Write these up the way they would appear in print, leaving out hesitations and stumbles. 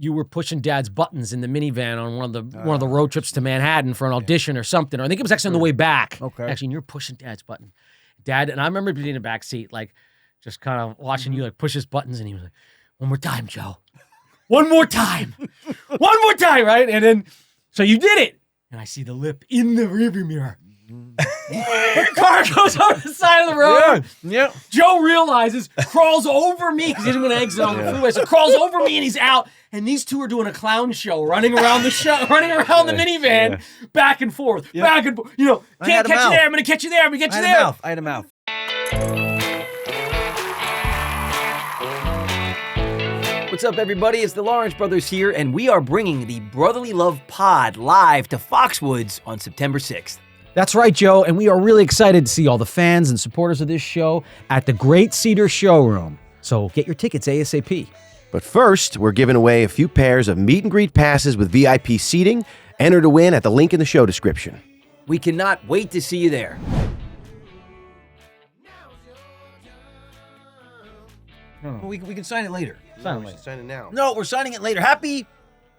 you were pushing Dad's buttons in the minivan on one of the road trips to Manhattan for an audition or something. Or I think it was actually on the way back. Okay. Actually, and you're pushing Dad's button. Dad, and I remember being in the back seat, like, just kind of watching you, like, push his buttons, and he was like, one more time, Joe. One more time. One more time, right? And then, so you did it. And I see the lip in the rearview mirror. Car goes over the side of the road. Yeah. Joe realizes, crawls over me because he didn't want to exit on the freeway. So crawls over me and he's out. And these two are doing a clown show, running around the minivan, back and forth, back and forth. You know, can't catch you there. I'm gonna catch you there. I'm gonna get you there. I had a mouth. What's up, everybody? It's the Lawrence Brothers here, and we are bringing the Brotherly Love Pod live to Foxwoods on September 6th. That's right, Joe, and we are really excited to see all the fans and supporters of this show at the Great Cedar Showroom. So get your tickets ASAP. But first, we're giving away a few pairs of meet and greet passes with VIP seating. Enter to win at the link in the show description. We cannot wait to see you there. We can sign it later. Sign it now. No, we're signing it later. Happy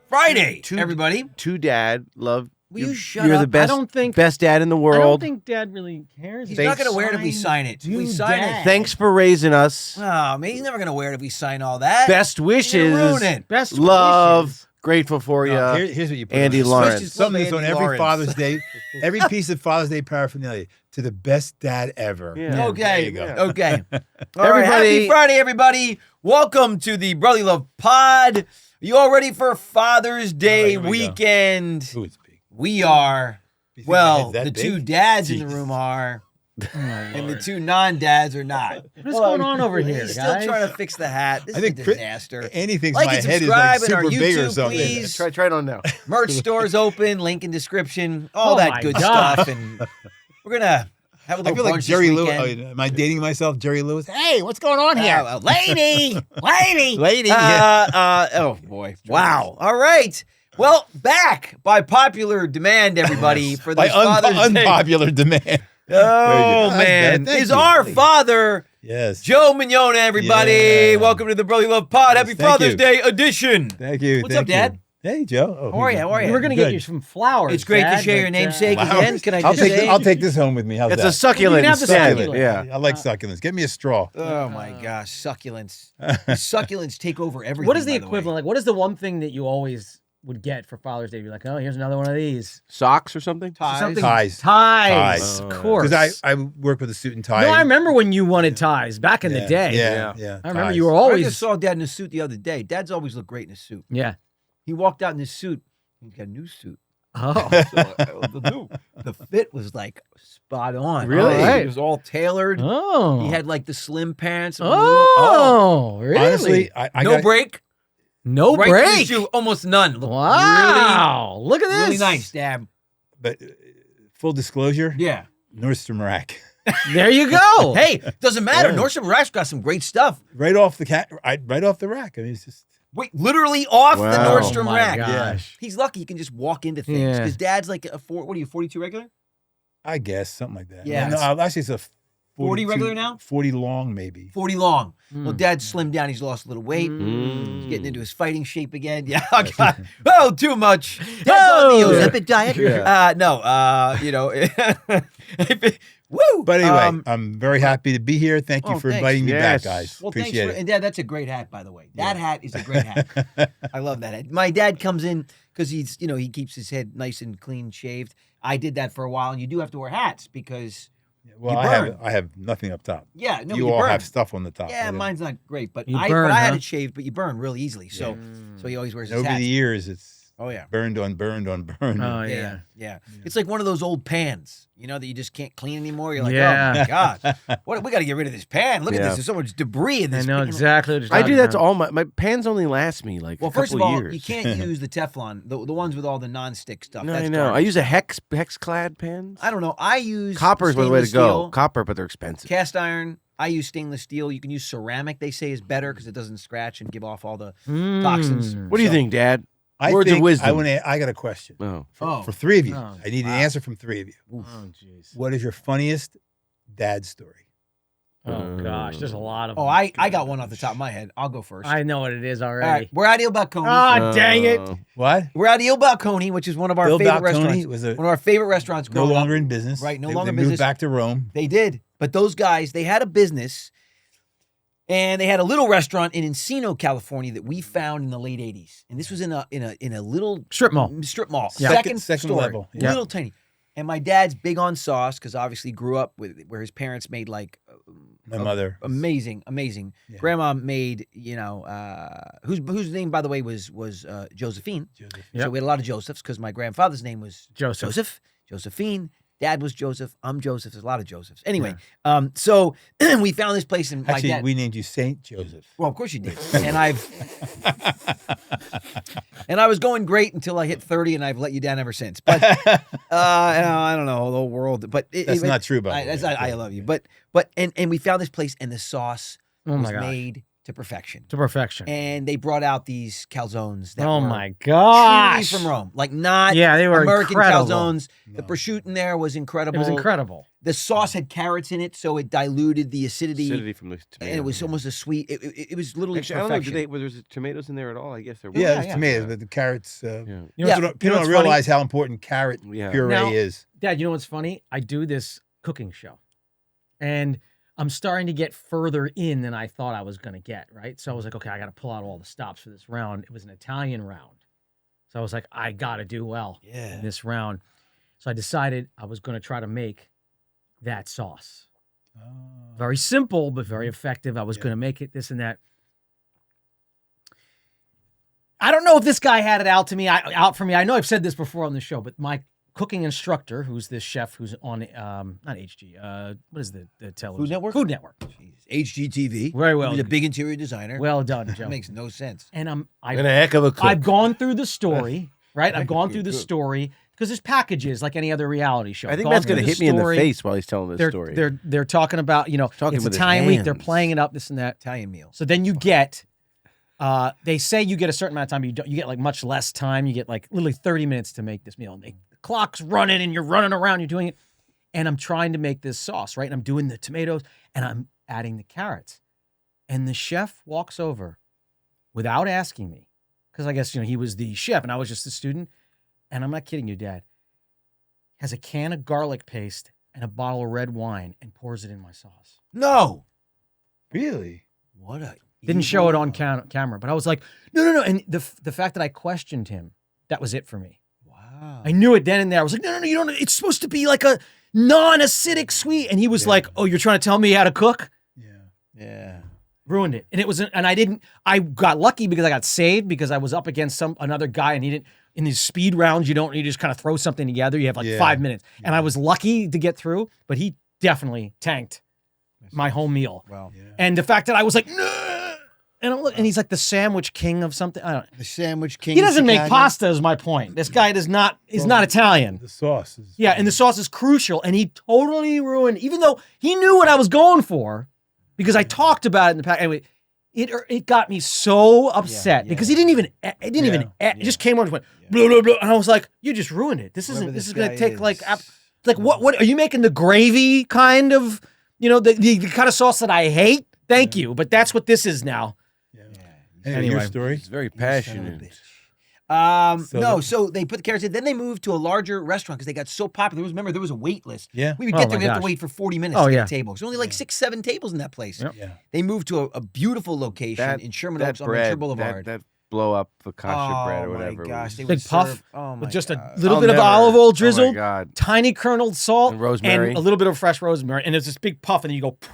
Friday, everybody. To Dad, love. Will you shut You're up? the best, I don't think- best dad in the I world. don't think Dad really cares. He's not going to wear it if we sign it. If we sign it. Thanks for raising us. Oh, man, he's never going to wear it if we sign all that. Best wishes. ruin it. Best love. wishes. Grateful for you. Here's what you put Andy on. Lawrence. Something that's on Andy every Lawrence. Father's Day, every piece of Father's Day paraphernalia to the best dad ever. Yeah. Okay. There you go. Okay. All right. Happy Friday, everybody. Welcome to the Brotherly Love Pod. You all ready for Father's Day here we go. weekend? Ooh, it's big. We are. You think Well, it's that the big? two dads in the Jeez. room are, and the two non-dads are not. What's going on over here, He's guys? still trying to fix the hat. This I is a think Chris- disaster. Andy thinks Like my and head is like subscribe and our super big or YouTube, something. please. Try it on now. Merch stores open, link in description, all Oh that my good gosh. stuff. And we're gonna have a I little feel like brunch Jerry this Lewis. weekend. Am I dating myself? Jerry Lewis. Hey, what's going on here? Lady. Lady. Yeah. Oh boy. Wow. All right. Well, back by popular demand, everybody, for By this Father's Day. unpopular demand. Oh Very good. man, Thank is you. our father Yes. Joe Mignogna, everybody. Yeah. Welcome to the Brotherly Love Pod. Happy Thank Father's you. Day edition. Thank you. What's thank up, Dad? you. Hey, Joe. Oh, How are you? How are you? We were going to Good. get you some flowers. It's great to Dad, share your but, namesake Wow. again. Can I I'll just take say? I'll take this home with me. How's It's that? a succulent. have the instead. succulent. Yeah. I like succulents. Get me a straw. Oh my gosh, succulents. Succulents take over everything. What is the by way. equivalent? Like, what is the one thing that you always would get for Father's Day? You're like, oh, here's another one of these. Socks or something? Ties. Something- Ties. Ties, Ties. of course. Because I work with a suit and tie. No, I remember when you wanted ties back in the day. Yeah. I remember ties. you were I always. just saw Dad in a suit the other day. Dad's always looked great in a suit. Yeah. He walked out in his suit. He got a new suit. Oh. The fit was like spot on. Really? It was all tailored. Oh. He had like the slim pants. Oh, really? Honestly, I no got, break. no Right through the break. shoe, almost none. Looked Wow. Look at Really, this. really nice, Dad. But full disclosure, Yeah. Nordstrom rack. There you go. Hey, doesn't matter. Yeah. Nordstrom Rack's got some great stuff. Right off the rack. I mean, it's just Wait, literally off the Wow. Nordstrom Oh my rack. gosh. He's lucky he can just walk into things Yeah. because Dad's like what are you, 42 regular? I guess something like that. Yeah. No, actually, it's a 40 42 regular now? 40 long, maybe. 40 long. Mm. Well, Dad's slimmed down. He's lost a little weight. Mm. He's getting into his fighting shape again. Yeah. Oh, God. Oh, too much. Dad's Oh. on the Ozempic diet. Yeah. Woo. But anyway, I'm very happy to be here. Thank you Oh, for thanks. inviting me Yes. back, guys. Well, thanks Appreciate for, it. and Dad, that's a great hat, by the way. That hat is a great hat. I love that hat. My dad comes in because he's, he keeps his head nice and clean shaved. I did that for a while, and you do have to wear hats because, Well, you I burn. have nothing up top. yeah, no, you you all burn. have stuff on the top. Yeah, mine's not great, but You I burn, had huh? it shaved, but you burn really easily. So, so he always wears And his over hat. the years, it's Oh yeah. burned on burned on burned. Oh, Yeah, yeah. yeah. It's like one of those old pans, that you just can't clean anymore. You're like, Yeah. oh my gosh, we got to get rid of this pan. Look at Yeah. this. There's so much debris in I this. know pan. exactly what you're I talking do that to about. all my pans only last me like Well, a first of couple all, years. you can't use the Teflon, the ones with all the non-stick stuff. No, That's I know. I garbage. use a hex clad pans. I don't know. I use Copper's the way to stainless go. steel, Copper, but they're expensive. cast iron. I use stainless steel. You can use ceramic. They say is better because it doesn't scratch and give off all the toxins. Mm. What do you So- think, Dad? I Words of think wisdom. I got a question Oh, Oh, for three of you. Oh, I need an answer from three of you. Oh, jeez. What is your funniest dad story? Oh gosh, there's a lot of Oh, them. I got one off the top of my head. I'll go first. I know what it is All already. right, we're at Il Balcone. Ah, dang it. What? We're at Il Balcone, which is one of our Il favorite Balcone restaurants. was One of our favorite restaurants. no growing longer up. in business. Right, no They- longer they business. moved back to Rome. They did, but those guys, they had a business, and they had a little restaurant in Encino, California, that we found in the late '80s. And this was in a little Strip mall. Strip mall, Yeah. second Second story, level, yeah. little tiny. And my dad's big on sauce because obviously grew up with where his parents made like My mother. amazing. Yeah. Grandma made, whose name by the way was Josephine. Joseph. Yep. So we had a lot of Josephs because my grandfather's name was Joseph. Josephine. Dad was Joseph. I'm Joseph. There's a lot of Josephs. Anyway, so we found this place and my Actually, dad. we named you Saint Joseph. Well, of course you did. And I was going great until I hit 30, and I've let you down ever since. But I don't know the whole world. But That's not true, by the way. I love you. But we found this place, and the sauce Oh was my gosh. made to perfection. To perfection. And they brought out these calzones that Oh were my truly gosh. from Rome, like not Yeah, they were American incredible. calzones. The No. prosciutto in there was incredible. It was incredible. The sauce had carrots in it, so it diluted the acidity, Acidity from the tomato. and it was almost a sweet. It was literally Actually, I don't know. perfection. Were there tomatoes in there at all? I guess there were. Yeah, yeah, it's tomatoes, but the carrots. Yeah. You know Yeah. what's- People you know don't what's realize how important carrot Yeah. puree Now- is. Dad, you know what's funny? I do this cooking show, and I'm starting to get further in than I thought I was going to get, right? So I was like, okay, I got to pull out all the stops for this round. It was an Italian round. So I was like, I got to do well in this round. So I decided I was going to try to make that sauce. Very simple, but very effective. I was Yeah. going to make it this and that. I don't know if this guy had it out for me. I know I've said this before on the show, but my cooking instructor, who's this chef who's on not HG, what is the television? Food Network? Food Network. Jesus. HGTV. Very well. He's a big interior designer. Well done, Joe. That makes no sense. And And a heck of a cook. I've gone through the story, right? I've gone through the story because there's packages like any other reality show. I think Gone Matt's going to through hit me in the story. face while he's telling this They're, story. They're talking about, Talking it's with his Italian week. They're hands. playing it up, this and that. Italian meal. So then you get, they say you get a certain amount of time, but you get like much less time. You get like literally 30 minutes to make this meal. And the clock's running and you're running around, you're doing it. And I'm trying to make this sauce, right? And I'm doing the tomatoes and I'm adding the carrots. And the chef walks over without asking me, because I guess, he was the chef and I was just a student. And I'm not kidding you, Dad. Has a can of garlic paste and a bottle of red wine and pours it in my sauce. No. Really? What a Didn't show it on evil- camera, but I was like, no. And the fact that I questioned him, that was it for me. Wow. I knew it then and there. I was like, no, you don't. It's supposed to be like a non-acidic sweet. And he was like, oh, you're trying to tell me how to cook? Yeah. Yeah. Ruined it. And it was, and I got lucky because I got saved because I was up against another guy and he didn't, in these speed rounds, you just kind of throw something together. You have like Yeah. 5 minutes. And I was lucky to get through, but he definitely tanked my whole meal. Well, Yeah. And the fact that I was like, no, and he's like the sandwich king of something. I don't know. the sandwich king. He of doesn't make Chicago. pasta, is my point. This guy is not Italian. The sauce is. Yeah, and the sauce is crucial, and he totally ruined, even though he knew what I was going for, because I talked about it in the past. Anyway, it got me so upset because he didn't even, it just came on and went, blah, blah, blah, and I was like, you just ruined it. This Whoever is this going guy to take is. like what, are you making the gravy kind of, the kind of sauce that I hate? Thank you, but that's what this is now. Anyway, your Anyway. story. It's very You son of a passionate. bitch. So they put the carrots in. Then they moved to a larger restaurant because they got so popular. Remember, there was a wait list. Yeah. We would Oh get there, my we have to gosh. wait for 40 minutes Oh, to get yeah. a table. There's only like 6-7 tables in that place. Yep. Yeah. They moved to a beautiful location in Sherman that Oaks on bread, Ventura Boulevard. that blow up focaccia bread or Oh whatever. my gosh, they Big would puff serve, oh my with just a God. little I'll bit of never- olive oil Oh my drizzled, God. tiny kerneled salt, And rosemary. and a little bit of fresh rosemary. And it's this big puff, and then you go, poof,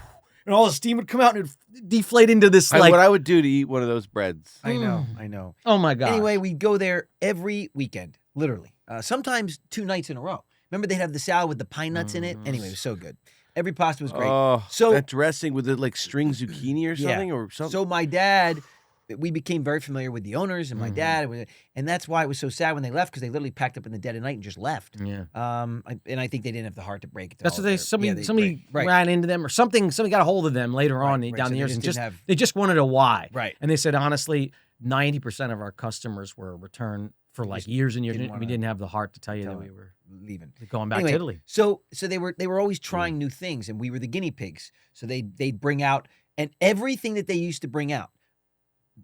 and all the steam would come out and it'd deflate into this like, What I would do to eat one of those breads. I know. oh my God. Anyway, we'd go there every weekend, literally. Sometimes 2 nights in a row. Remember they have the salad with the pine nuts in it? Anyway, it was so good. Every pasta was great. Oh, So- that dressing with the like string zucchini or something or something. So my dad, we became very familiar with the owners and my dad, and that's why it was so sad when they left because they literally packed up in the dead of night and just left. Yeah. And I think they didn't have the heart to break it. to That's all what of they, their- somebody right. ran into them or something. Somebody got a hold of them later on Right, down so the they years just and didn't have- they just wanted a why. Right. And they said, honestly, 90% of our customers were return for like years and years. didn't We wanna didn't have the heart to tell you that tell we it. were Leaving. going back Anyway, to Italy. So they were always trying new things, and we were the guinea pigs. So they'd bring out, and everything that they used to bring out,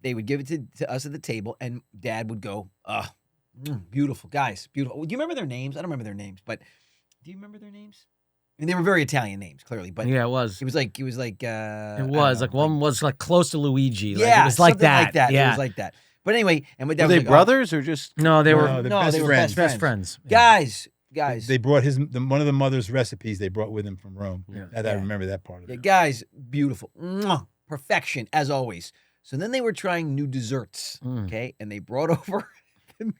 they would give it to us at the table, and Dad would go, beautiful guys, beautiful. Do you remember their names? I don't remember their names, but do you remember their names? I mean, they were very Italian names, clearly, but Yeah, it was. it was like It was I like don't know, one was like close to Luigi. yeah, it was like something that. like that. Yeah. It was like that. But anyway, and my dad Were was they like, brothers or just? No, they were No, they're no, best they were friends. best friends. guys, They brought one of the mother's recipes they brought with them from Rome. Yeah. I remember that part of yeah, it. guys, beautiful, mwah, perfection as always. So then they were trying new desserts, okay, and they brought over.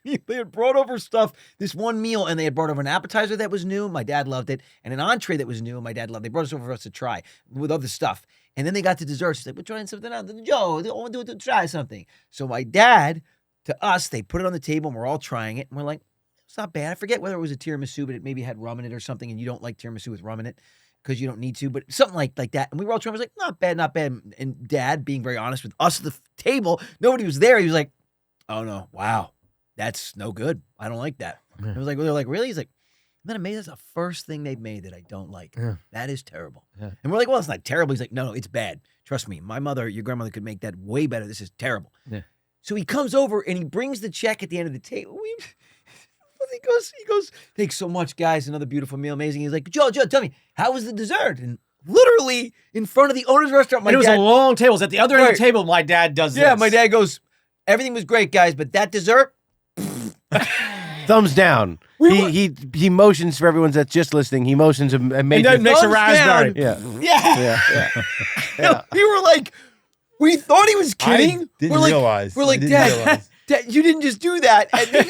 They had brought over stuff, this one meal, and they had brought over an appetizer that was new. My dad loved it. And an entree that was new, and my dad loved it. They brought us over for us to try with other stuff. And then they got to desserts. They said, we're trying something out. Joe, I want to try something. So my dad, to us, they put it on the table, and we're all trying it. And we're like, it's not bad. I forget whether it was a tiramisu, but it maybe had rum in it or something, and you don't like tiramisu with rum in it because you don't need to, but something like that. And we were all trying. I was like, not bad, not bad. And Dad, being very honest with us at the table, nobody was there. He was like, oh, no, wow. That's no good. I don't like that. I was like, they're like, really? He's like, man, amazing. That's the first thing they've made that I don't like. Yeah. That is terrible. Yeah. And we're like, well, it's not terrible. He no, it's bad. Trust me. My mother, your grandmother could make that way better. This is terrible. Yeah. So he comes over and he brings the check at the end of the table. He goes, thanks so much, guys. Another beautiful meal. Amazing. He's like, Joe, tell me, how was the dessert? And literally in front of the owner's restaurant, And it was a long table. It was at the other end of Right. the table. My dad does this. yeah, my dad goes, everything was great, guys, but that dessert, Thumbs down. He motions for everyone that's just listening. He motions and makes then makes a thumbs raspberry. down. Yeah. yeah. Yeah. We were like, we thought he was kidding. I didn't we're like, realize. We're like, I didn't Dad, realize. Dad, you didn't just do that. And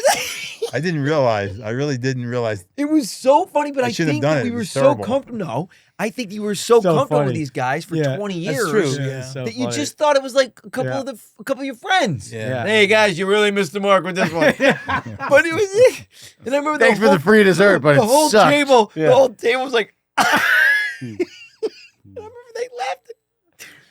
I didn't realize. I really didn't realize. it was so funny, but I I shouldn't think have done that it. we It were was so terrible. comfortable. No, I think you were so comfortable with funny. these guys for Yeah, 20 that's years true. Yeah, so that you funny. just thought it was like a couple Yeah. of your friends. Yeah. Hey guys, you really missed the mark with this one. But it was, and I remember Thanks for the free dessert, but the it whole sucked. table, Yeah. the whole table was like. I remember they laughed.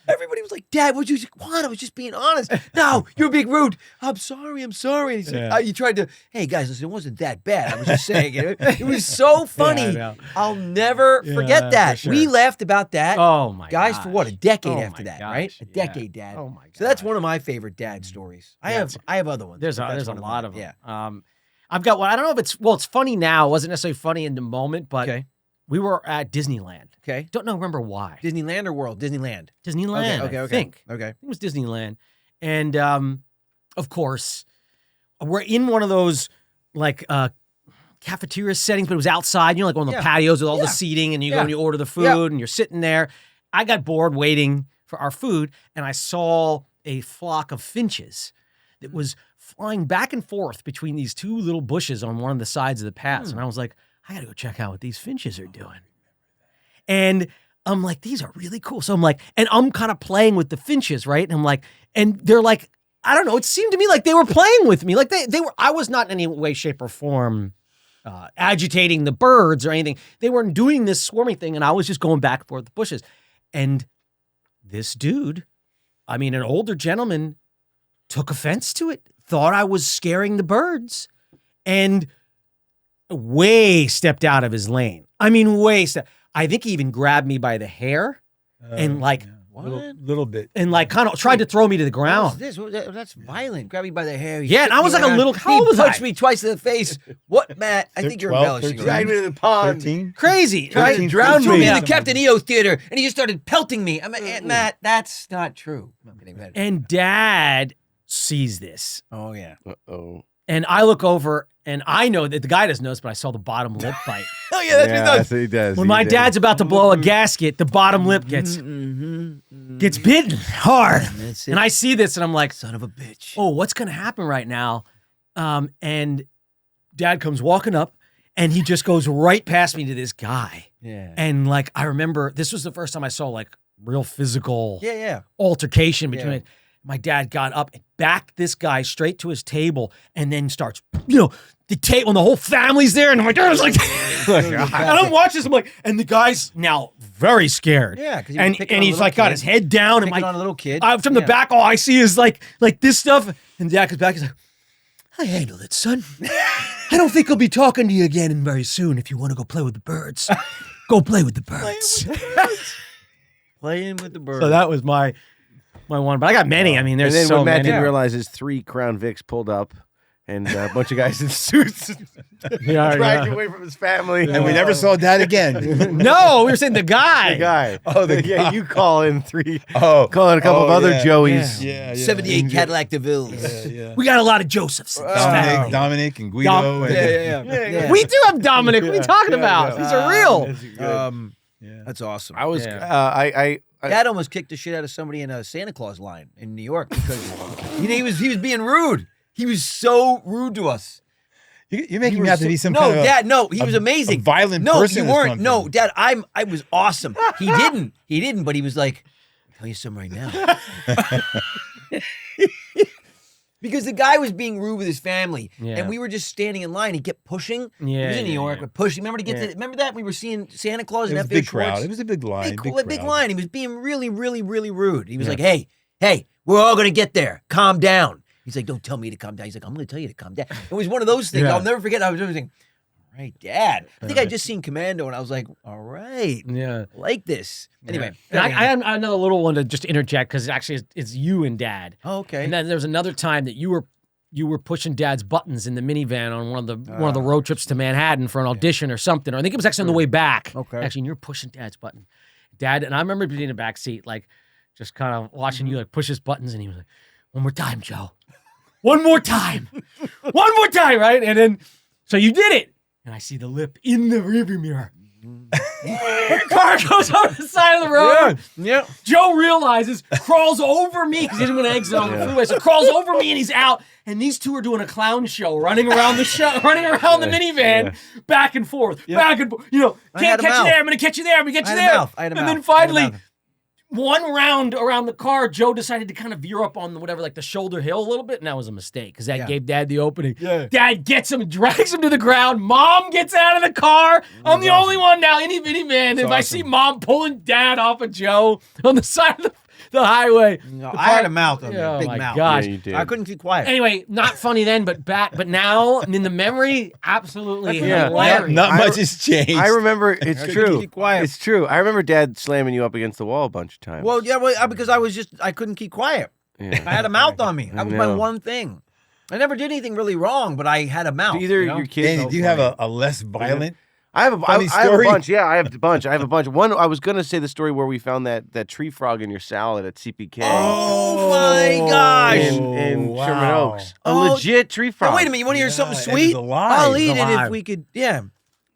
Everybody was like, Dad, would you? What? I was just being honest. No, you're being rude. I'm sorry. And he said, Yeah. you tried to, hey guys, listen, it wasn't that bad. I was just saying it. It was so funny. I know. I'll never Yeah, forget that. for sure. We laughed about that. Oh my Guys, for what? A decade Oh after my that, right? gosh, A yeah. decade, Dad. Oh my god. So that's one of my favorite dad stories. I Yeah, have other ones. There's but that's a one lot mine. of them. Yeah. I've got one. I don't know if it's funny now. It wasn't necessarily funny in the moment, but Okay. we were at Disneyland. Okay. Remember why. Disneyland or World? Disneyland. Disneyland. Okay. I think. Okay. It was Disneyland. And of course, we're in one of those like cafeteria settings, but it was outside, like on the Yeah. patios with all Yeah. the seating, and you go Yeah. and you order the food Yeah. and you're sitting there. I got bored waiting for our food, and I saw a flock of finches that was flying back and forth between these two little bushes on one of the sides of the paths. And I was like, I gotta go check out what these finches are doing. And I'm like, these are really cool. So I'm like, and I'm kind of playing with the finches, right? And I'm like, and they're like, I don't know. It seemed to me like they were playing with me. Like they were, I was not in any way, shape, or form agitating the birds or anything. They weren't doing this swarming thing. And I was just going back and forth with the bushes. And this dude, an older gentleman, took offense to it, thought I was scaring the birds, and way stepped out of his lane. I think he even grabbed me by the hair and like little bit. and like kind of tried to throw me to the What's ground. this? That's violent. Grab me by the hair. Yeah, and I was like a little- how He old was I? punched me twice in the face. What, Matt? I think you're 12, embellishing. 13. right? Dragged me to the pond. 13? Crazy, right? 13, Drowned me in Yeah. the Captain EO theater, and he just started pelting me. Matt, that's not true. I'm kidding, Matt. And Dad sees this, Oh yeah. Uh-oh. and I look over, and I know that the guy doesn't notice, but I saw the bottom lip bite. Oh yeah, that's Yeah, what he does. that's what he does. When He my does. dad's about to blow a gasket, the bottom lip gets bitten hard. That's it. And I see this, and I'm like, Son of a bitch. oh, what's going to happen right now? And Dad comes walking up, and he just goes right past me to this guy. Yeah. And like, I remember this was the first time I saw like real physical Yeah. altercation between Yeah. it. My dad got up and back this guy straight to his table and then starts, the table, and the whole family's there, and my dad was like, and I'm watching this, I'm like, and the guy's now very scared. Yeah, because he's like got his head down, and on a little kid. From the back, all I see is like this stuff, and Dad comes back, he's like, I handled it, son. I don't think I'll be talking to you again very soon. If you want to go play with the birds, go play with the birds. Playing with the birds. So that was my one, but I got many. I mean, there's and then so when Matt many. didn't realize his 3 Crown Vics pulled up, and a bunch of guys in suits dragged away from his family. And we never saw Dad again. No, we were saying the guy. The guy. Oh, the Yeah, guy. you call in 3. Oh. Call in a couple of other yeah. Joeys. Yeah. 78 Cadillac DeVilles. Yeah. We got a lot of Josephs. in this family. Dominic and Guido. And, Yeah. We do have Dominic. What are you talking about? These are real. yeah. That's awesome. I was, Yeah. Dad almost kicked the shit out of somebody in a Santa Claus line in New York because he was being rude. He was so rude to us. You're making me out to be some no, kind of Dad. No, he was amazing. a violent no, person you or weren't. something. No, Dad. I was awesome. He didn't. But he was like, I'll tell you something right now. Because the guy was being rude with his family, and we were just standing in line. He kept pushing. He was in New York, but pushing. Remember remember that we were seeing Santa Claus It and was a F.A. big crowd. Schwartz? It was a big line. Big line. He was being really, really, really rude. He was like, hey, we're all going to get there. Calm down. He's like, don't tell me to calm down. He's like, I'm going to tell you to calm down. It was one of those things. Yeah. I'll never forget. I was thinking, all right, Dad. I think I'd just seen Commando, and I was like, all right. Yeah. I like this. Anyway. And I had another little one to just interject because actually it's you and Dad. Oh, okay. And then there was another time that you were pushing Dad's buttons in the minivan on one of the road trips to Manhattan for an audition or something. Or I think it was actually on the way back. Okay. Actually, and you're pushing Dad's button. Dad, and I remember being in the back seat, like just kind of watching you like push his buttons, and he was like, one more time, Joe. One more time. One more time, right? And then, so you did it. And I see the lip in the rearview mirror. Car goes over the side of the road. Yeah. Joe realizes, crawls over me because he's going to exit on the freeway. So crawls over me and he's out. And these two are doing a clown show, running around the minivan, back and forth, back and forth. I had Can't a catch you mouth. there. I'm going to catch you there. I'm going to catch you I had a there. mouth. I had a And mouth. then finally, I had a mouth. one round around the car, Joe decided to kind of veer up on whatever, like the shoulder hill a little bit, and that was a mistake because that gave Dad the opening. Yeah. Dad gets him, drags him to the ground. Mom gets out of the car. I'm the only one now, itty bitty man. If I see Mom pulling Dad off of Joe on the side of the highway. No, I had a mouth on Oh me. Big my mouth. gosh. Yeah, you did. I couldn't keep quiet. Anyway, not funny then, but now in the memory, absolutely Yeah. hilarious. Not much has changed. I remember, it's true. Keep quiet. It's true. I remember Dad slamming you up against the wall a bunch of times. Well, yeah, because I couldn't keep quiet. Yeah. I had a mouth on me. That was my know. one thing. I never did anything really wrong, but I had a mouth. Either you know? your kids. Danny, do you have a less violent? I have a funny I have a story? bunch. Yeah, I have a bunch. One, I was gonna say the story where we found that tree frog in your salad at CPK. Oh my gosh! In wow. Sherman Oaks, a Oh, legit tree frog. Now, wait a minute, you want to hear something Yeah, sweet? it's alive. I'll It's eat it alive. if we could. Yeah,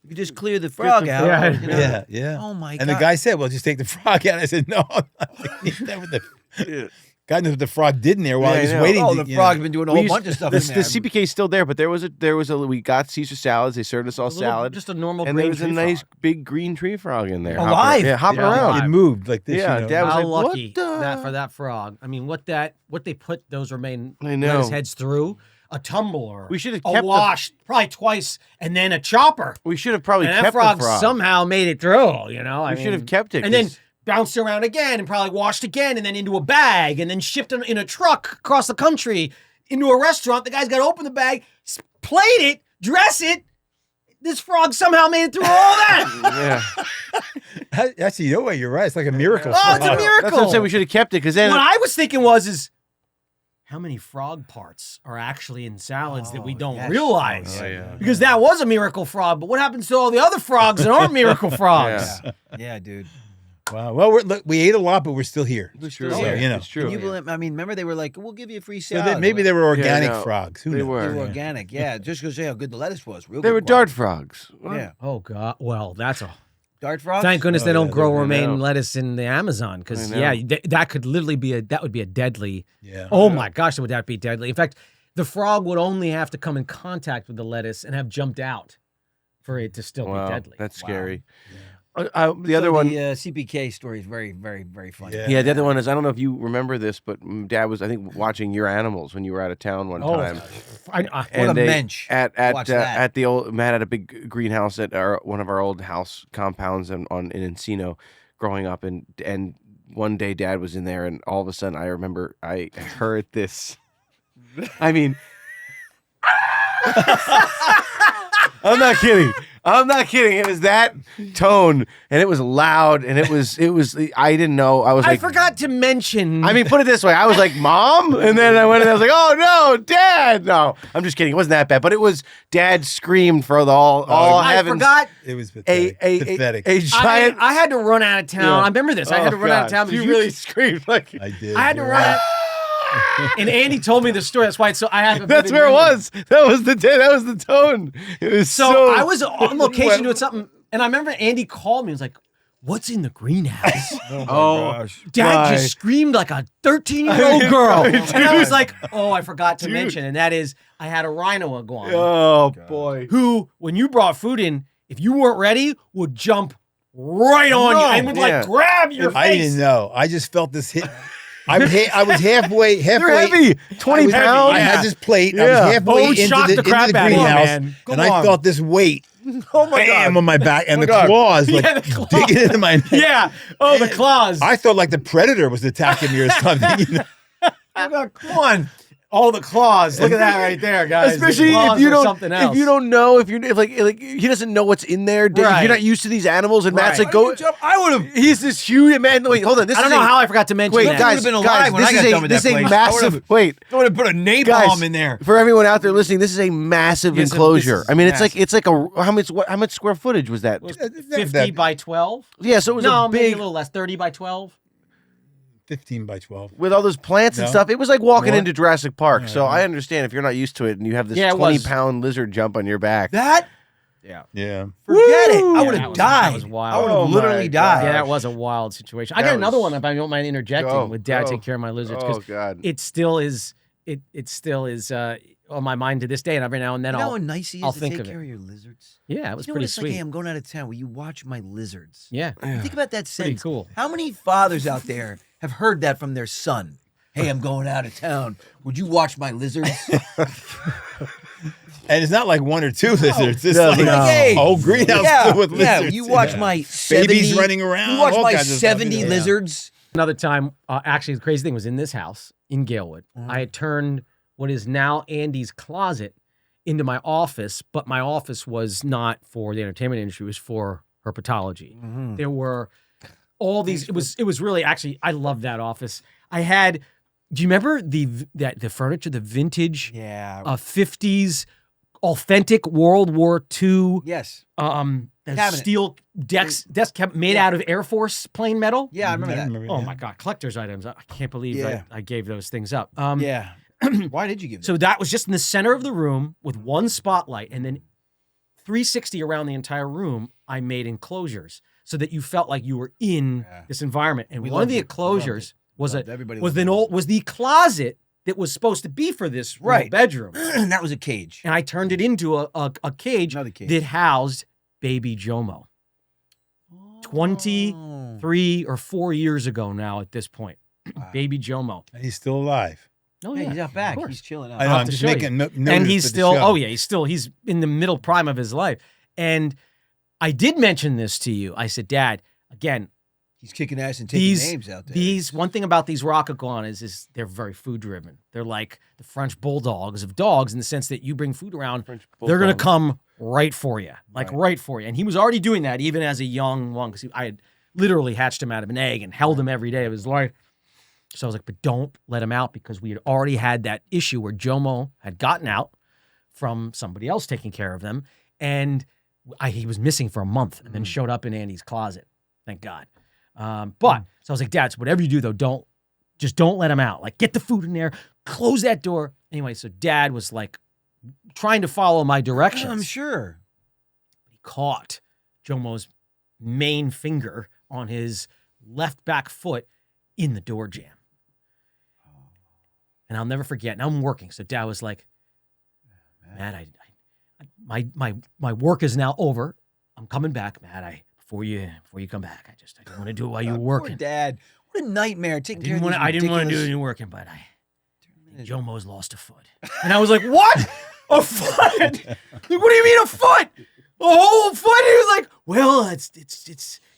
we could just clear the frog out. Yeah. you know? Yeah, yeah. Oh my And god! the guy said, "Well, just take the frog out." I said, "No, I'm not eating that with the." Yeah. God knows what the frog did in there while Yeah, he was I know. waiting. Oh, to, the you frog's know. been doing a We whole used- bunch of stuff The, in the there. CPK is still there, but there was a we got Caesar salads. They served us all salad, Just a normal and there green was a tree nice frog. big green tree frog in there, Alive? hopping Yeah, around. alive. It moved like this. Yeah, you know. Dad was How like, what lucky the- that for that frog. I mean, what they put those remain I know. lettuce heads through, a tumbler. We should have a kept the- wash probably twice, and then a chopper. We should have probably And that kept frog, the frog. somehow made it through. I We should have kept it. and then 'cause- bounced around again, and probably washed again, and then into a bag, and then shipped in a truck across the country into a restaurant. The guy's got to open the bag, plate it, dress it. This frog somehow made it through all that. yeah. Actually, you know what? You're right. It's like a miracle. Oh, it's a frog. miracle. That's what I'm saying. We should have kept it because then What I was thinking is how many frog parts are actually in salads that we don't yes. realize? Oh, yeah. Because that was a miracle frog, but what happens to all the other frogs that aren't miracle frogs? Yeah. Yeah, dude. Wow. Well, look, we ate a lot, but we're still here. It's true. So, Yeah, you know. it's true. Can you believe, I mean, remember they were like, "We'll give you a free So salad." maybe they were organic no, frogs. Who they knows? were. They were Yeah. organic. Yeah, just because how good the lettuce was. Real They good were quality. dart frogs. Yeah, Oh God! Well, that's a dart frogs. thank goodness Oh, they don't yeah, grow I romaine know. lettuce in the Amazon because I know. yeah, that could literally be that would be a deadly. Yeah. Oh my gosh, would that be deadly? In fact, the frog would only have to come in contact with the lettuce and have jumped out for it to still Wow, be deadly. that's scary. The other one. The CPK story is very, very, very funny. Yeah. Yeah, the other one is I don't know if you remember this, but Dad was I think watching Your Animals when you were out of town one time. What a And mensch. at Watch that. at the old Matt had a big greenhouse at one of our old house compounds in Encino, growing up, and one day Dad was in there, and all of a sudden I remember I heard this. I mean, I'm not kidding. I'm not kidding. It was that tone, and it was loud, and it was. I didn't know. I was I like, forgot to mention. I mean, put it this way. I was like, Mom? And then I went and I was like, oh, no, Dad. No, I'm just kidding. It wasn't that bad. But it was Dad screamed for the all I heavens. forgot. It was pathetic. A I, giant. I had to run out of town. Yeah. I remember this. I had to run out of town. You because really screamed like. I did. I had to you're run right. out. And Andy told me the story. That's why. So I have. That's where it was. That was the tone. It was So I was on location doing something, and I remember Andy called me. He was like, "What's in the greenhouse?" Oh, Dad my. just screamed like a 13-year-old girl, and I was like, "Oh, I forgot to mention." And that is, I had a rhino iguana Oh boy. who, when you brought food in, if you weren't ready, would jump right on you and would Yeah. like grab your face. I didn't know. I just felt this hit. I was halfway. You're heavy. 20 pounds. I had this plate. I Yeah. was halfway Oh, into shock the crap the out of you, greenhouse, man. and I felt this weight. Oh my Bam God. on my back, and Oh my the God. claws like Yeah, the claws. digging into my neck. Yeah. Oh, the claws. I thought like the predator was attacking me or something. You know? Come on. Oh, the claws. Look at that right there, guys. The Especially claws if you are don't, something else. if you don't know, if like he doesn't know what's in there. If Right. you're not used to these animals, and Matt's Right. like, go. I would have. He's this huge man. Wait, hold on. This I don't is know a- how I forgot to mention Wait, that. guys, would've been alive guys, when this I got is done a with this that is a place. massive. Wait, I would have put a napalm guys, in there. for everyone out there listening, this is a massive Yes, enclosure. this is I mean, massive. it's like a how much square footage was that? 50 by 12? Yeah, so it was No, a maybe big a little less. 30 by 12? 15 by 12. with all those plants and No. stuff. It was like walking More? into Jurassic Park. So I understand if you're not used to it and you have this Yeah, it 20-pound lizard jump on your back. That? Yeah. Forget it. I Yeah, would that have was- died. that was wild. I would have Oh my literally God. died. Yeah, that was a wild situation. I That got another was- one if I don't mind interjecting Go, with Dad go. take care of my lizards. Oh Because God. it still is on my mind to this day, and every now and then You know I'll how nice he I'll is to think take of it. care of your lizards? yeah, it was You know what pretty it's like, sweet. hey, I'm going out of town. Will you watch my lizards? Yeah, Think about that pretty sentence. cool. How many fathers out there have heard that from their son? Hey, I'm going out of town. Would you watch my lizards? And it's not like one or two lizards. It's No, like no. Hey, whole greenhouse yeah, filled with yeah. lizards. You watch Yeah. my 70. Babies running around, You watch all my kinds of stuff, 70 yeah. lizards. Another time, actually, the crazy thing was in this house in Galewood. I had turned what is now Andy's closet into my office, but my office was not for the entertainment industry; it was for herpetology. There were all these. It was really actually. I loved that office. I had. Do you remember the furniture, the vintage Yeah. 50s authentic World War II Yes. that Cabinet. steel desk cabinet made Yeah. out of Air Force plane metal? Yeah, I remember that. Oh my God, collector's items. I can't believe Yeah. I gave those things up. Yeah. Why did you give that? So that was just in the center of the room with one spotlight, and then 360 around the entire room, I made enclosures so that you felt like you were in this environment. And We one of loved the it. We loved enclosures was Everybody was loved the closet that was supposed to be for this little Right. bedroom. it. That was a cage. And I turned it into a cage Another cage. that housed baby Jomo. 23 or 4 years ago now at this point. Baby Jomo. And he's still alive. Oh, Yeah, he's out back. course. He's chilling out. I know. have I'm to just show you. making notice And he's for the still, show. he's in the middle prime of his life. And I did mention this to you. I said, Dad, again, He's kicking ass and taking names out there. one thing about these rock iguanas is they're very food driven. They're like the French bulldogs of dogs in the sense that you bring food around, they're going to come right for you, right for you. And he was already doing that even as a young one because I had literally hatched him out of an egg and held him every day of his life. So I was like, but don't let him out because we had already had that issue where Jomo had gotten out from somebody else taking care of them. And he was missing for a month and then showed up in Andy's closet. Thank God. But so I was like, Dad, so whatever you do though, don't let him out. Like get the food in there, close that door. Anyway, so Dad was like trying to follow my directions. I'm sure. He caught Jomo's main finger on his left back foot in the door jam. And I'll never forget. Now I'm working. So Dad was like, Matt, my work is now over. I'm coming back, Matt. before you come back. I didn't want to do it while you were Poor working. Dad. What a nightmare taking care of these I didn't want to do it ridiculous- when you were working, but Joe Mo's lost a foot. And I was like, what? A foot? What do you mean a foot? A whole foot? He was like, well,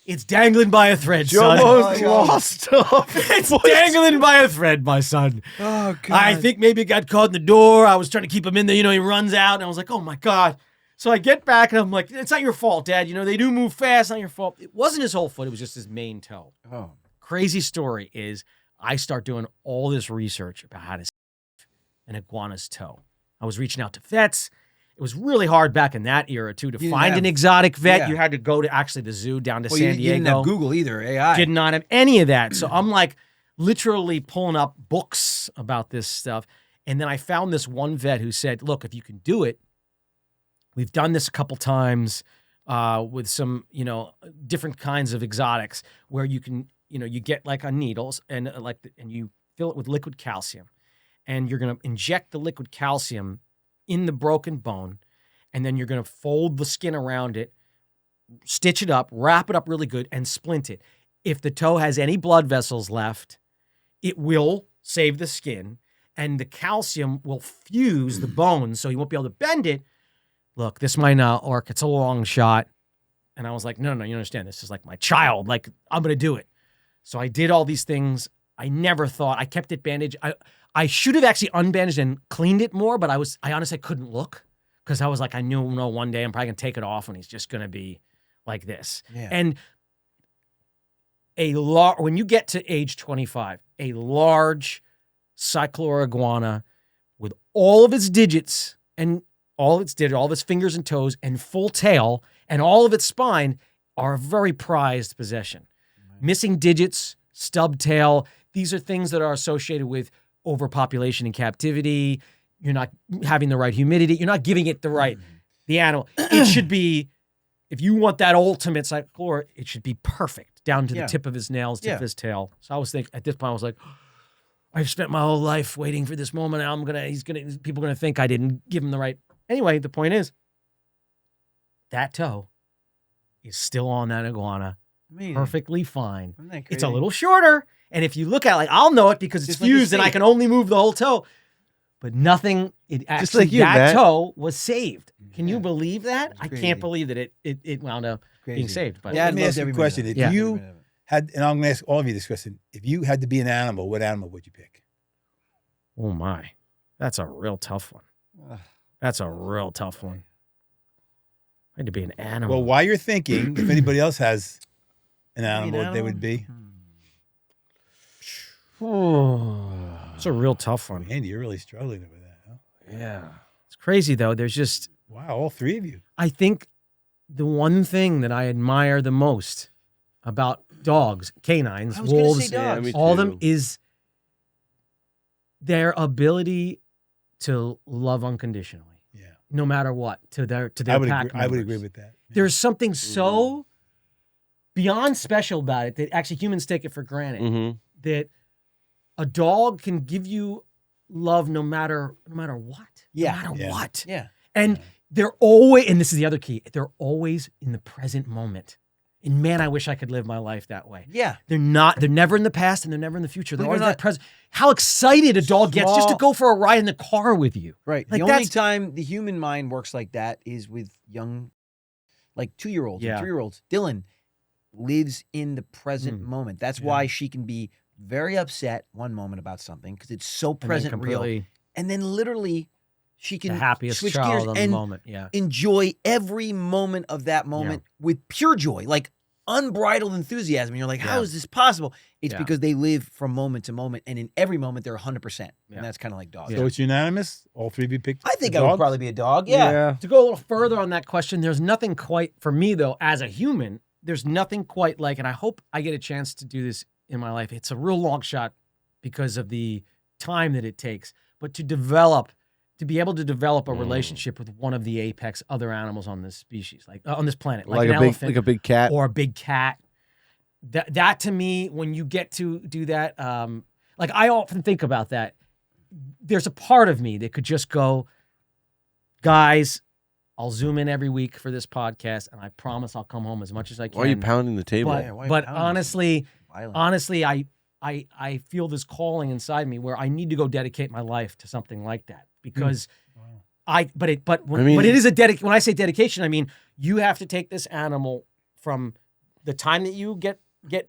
it's dangling by a thread, son. Almost lost. It's dangling by a thread, my son. Oh, God. I think maybe it got caught in the door. I was trying to keep him in there. He runs out. And I was like, oh, my God. So I get back and I'm like, it's not your fault, Dad. They do move fast. Not your fault. It wasn't his whole foot. It was just his main toe. Oh. Crazy story is I start doing all this research about how to save an iguana's toe. I was reaching out to vets. It was really hard back in that era, too, to find an exotic vet. Yeah. You had to go to actually the zoo down to Well, San you Diego. didn't have Google either, AI. Did not have any of that. So I'm like literally pulling up books about this stuff. And then I found this one vet who said, look, if you can do it, we've done this a couple times with some, different kinds of exotics where you can, you get like a needles and and you fill it with liquid calcium. And you're going to inject the liquid calcium in the broken bone. And then you're going to fold the skin around it, stitch it up, wrap it up really good, and splint it. If the toe has any blood vessels left, it will save the skin, and the calcium will fuse the bone so you won't be able to bend it. Look, this might not work. It's a long shot. And I was like, no, you understand. This is like my child. Like, I'm going to do it. So I did all these things. I never thought. I kept it bandaged. I should have actually unbandaged and cleaned it more, but I honestly couldn't look because I was like, I knew one day I'm probably going to take it off and he's just going to be like this. Yeah. And when you get to age 25, a large cyclor iguana with all of its digits and all of its fingers and toes and full tail and all of its spine are a very prized possession. Right. Missing digits, stub tail, these are things that are associated with overpopulation in captivity. You're not having the right humidity. You're not giving it the animal. It should be, if you want that ultimate cyclor, it should be perfect down to the tip of his nails, tip of his tail. So I was thinking, at this point, I was like, I've spent my whole life waiting for this moment. And people are going to think I didn't give him the right. Anyway, the point is, that toe is still on that iguana. Perfectly fine. It's a little shorter. And if you look at it, I'll know it because it's fused and I can only move the whole toe. But nothing, that toe was saved. Can you believe that? I can't believe that it wound up being saved. But let me ask you a question. If you had, and I'm going to ask all of you this question, if you had to be an animal, what animal would you pick? Oh my, that's a real tough one. That's a real tough one. I had to be an animal. Well, while you're thinking, if anybody else has an animal, what they would be. It's a real tough one. Andy, you're really struggling with that, huh? Yeah. It's crazy, though. There's just... Wow, all three of you. I think the one thing that I admire the most about dogs, canines, wolves, all of them, is their ability to love unconditionally. Yeah. No matter what, to their pack members. I would agree with that. Yeah. There's something so beyond special about it that actually humans take it for granted. That a dog can give you love no matter what. Yeah. No matter what. Yeah. And they're always, and this is the other key, they're always in the present moment. And man, I wish I could live my life that way. Yeah. They're never in the past and they're never in the future. They're always in the present. How excited a dog gets just to go for a ride in the car with you. Right. Like the only time the human mind works like that is with young, like 2-year-olds and 3-year-olds. Dylan lives in the present moment. That's why she can be very upset one moment about something because it's so present and real. And then literally she can the happiest switch child gears of and the moment. Yeah. enjoy every moment of that moment with pure joy, like unbridled enthusiasm. And you're like, how is this possible? It's because they live from moment to moment. And in every moment, they're 100%. And that's kind of like dogs. So it's unanimous? All three of you picked I think I would probably be a dog. Yeah. To go a little further on that question, there's nothing quite, for me though, as a human, there's nothing quite like, and I hope I get a chance to do this in my life. It's a real long shot because of the time that it takes, but to be able to develop a relationship with one of the apex other animals on this species, like on this planet, like an elephant, like a big cat, or a big cat. That to me, when you get to do that, like I often think about that. There's a part of me that could just go, guys, I'll zoom in every week for this podcast, and I promise I'll come home as much as I can. Why are you pounding the table? But, Yeah, why are you but pounding honestly, Violent. I feel this calling inside me where I need to go dedicate my life to something like that because when it is when I say dedication, I mean you have to take this animal from the time that you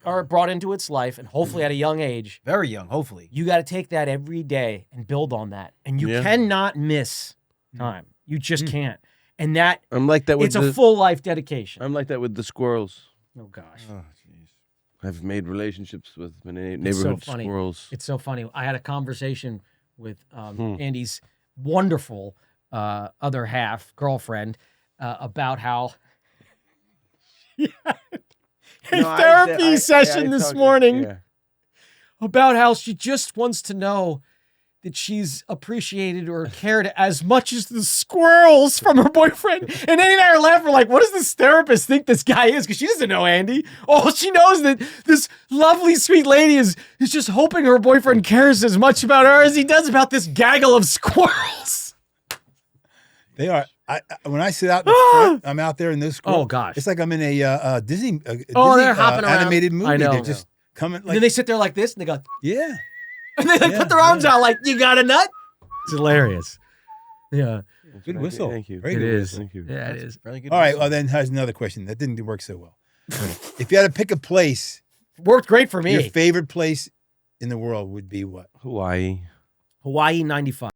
are brought into its life, and hopefully at a young age. Very young, hopefully. You got to take that every day and build on that, and you Yeah. cannot miss time. You just can't, and that I'm like that with it's a full life dedication. I'm like that with the squirrels. Oh gosh. Oh, jeez. I've made relationships with my It's neighborhood so funny. squirrels. It's so funny. I had a conversation with Andy's wonderful other half girlfriend about how therapy session this morning about how she just wants to know that she's appreciated or cared as much as the squirrels from her boyfriend. And Andy and I are laughing like, what does this therapist think this guy is? Because she doesn't know Andy. All she knows that this lovely, sweet lady is just hoping her boyfriend cares as much about her as he does about this gaggle of squirrels. They are. When I sit out in the front, I'm out there in this. Oh, gosh. It's like I'm in a Disney. They're Disney, hopping around. animated movie. I know. They're just coming. And Like, then they sit there like this and they go, yeah. and they Yeah, put their arms yeah. out like, you got a nut? It's hilarious. Yeah. Good whistle. Thank you. Very It good is. whistle. Thank you. Yeah, it is. Very good. All right. Well, then here's another question. That didn't work so well. If you had to pick a place, Worked great for your me. favorite place in the world would be what? Hawaii. Hawaii 95.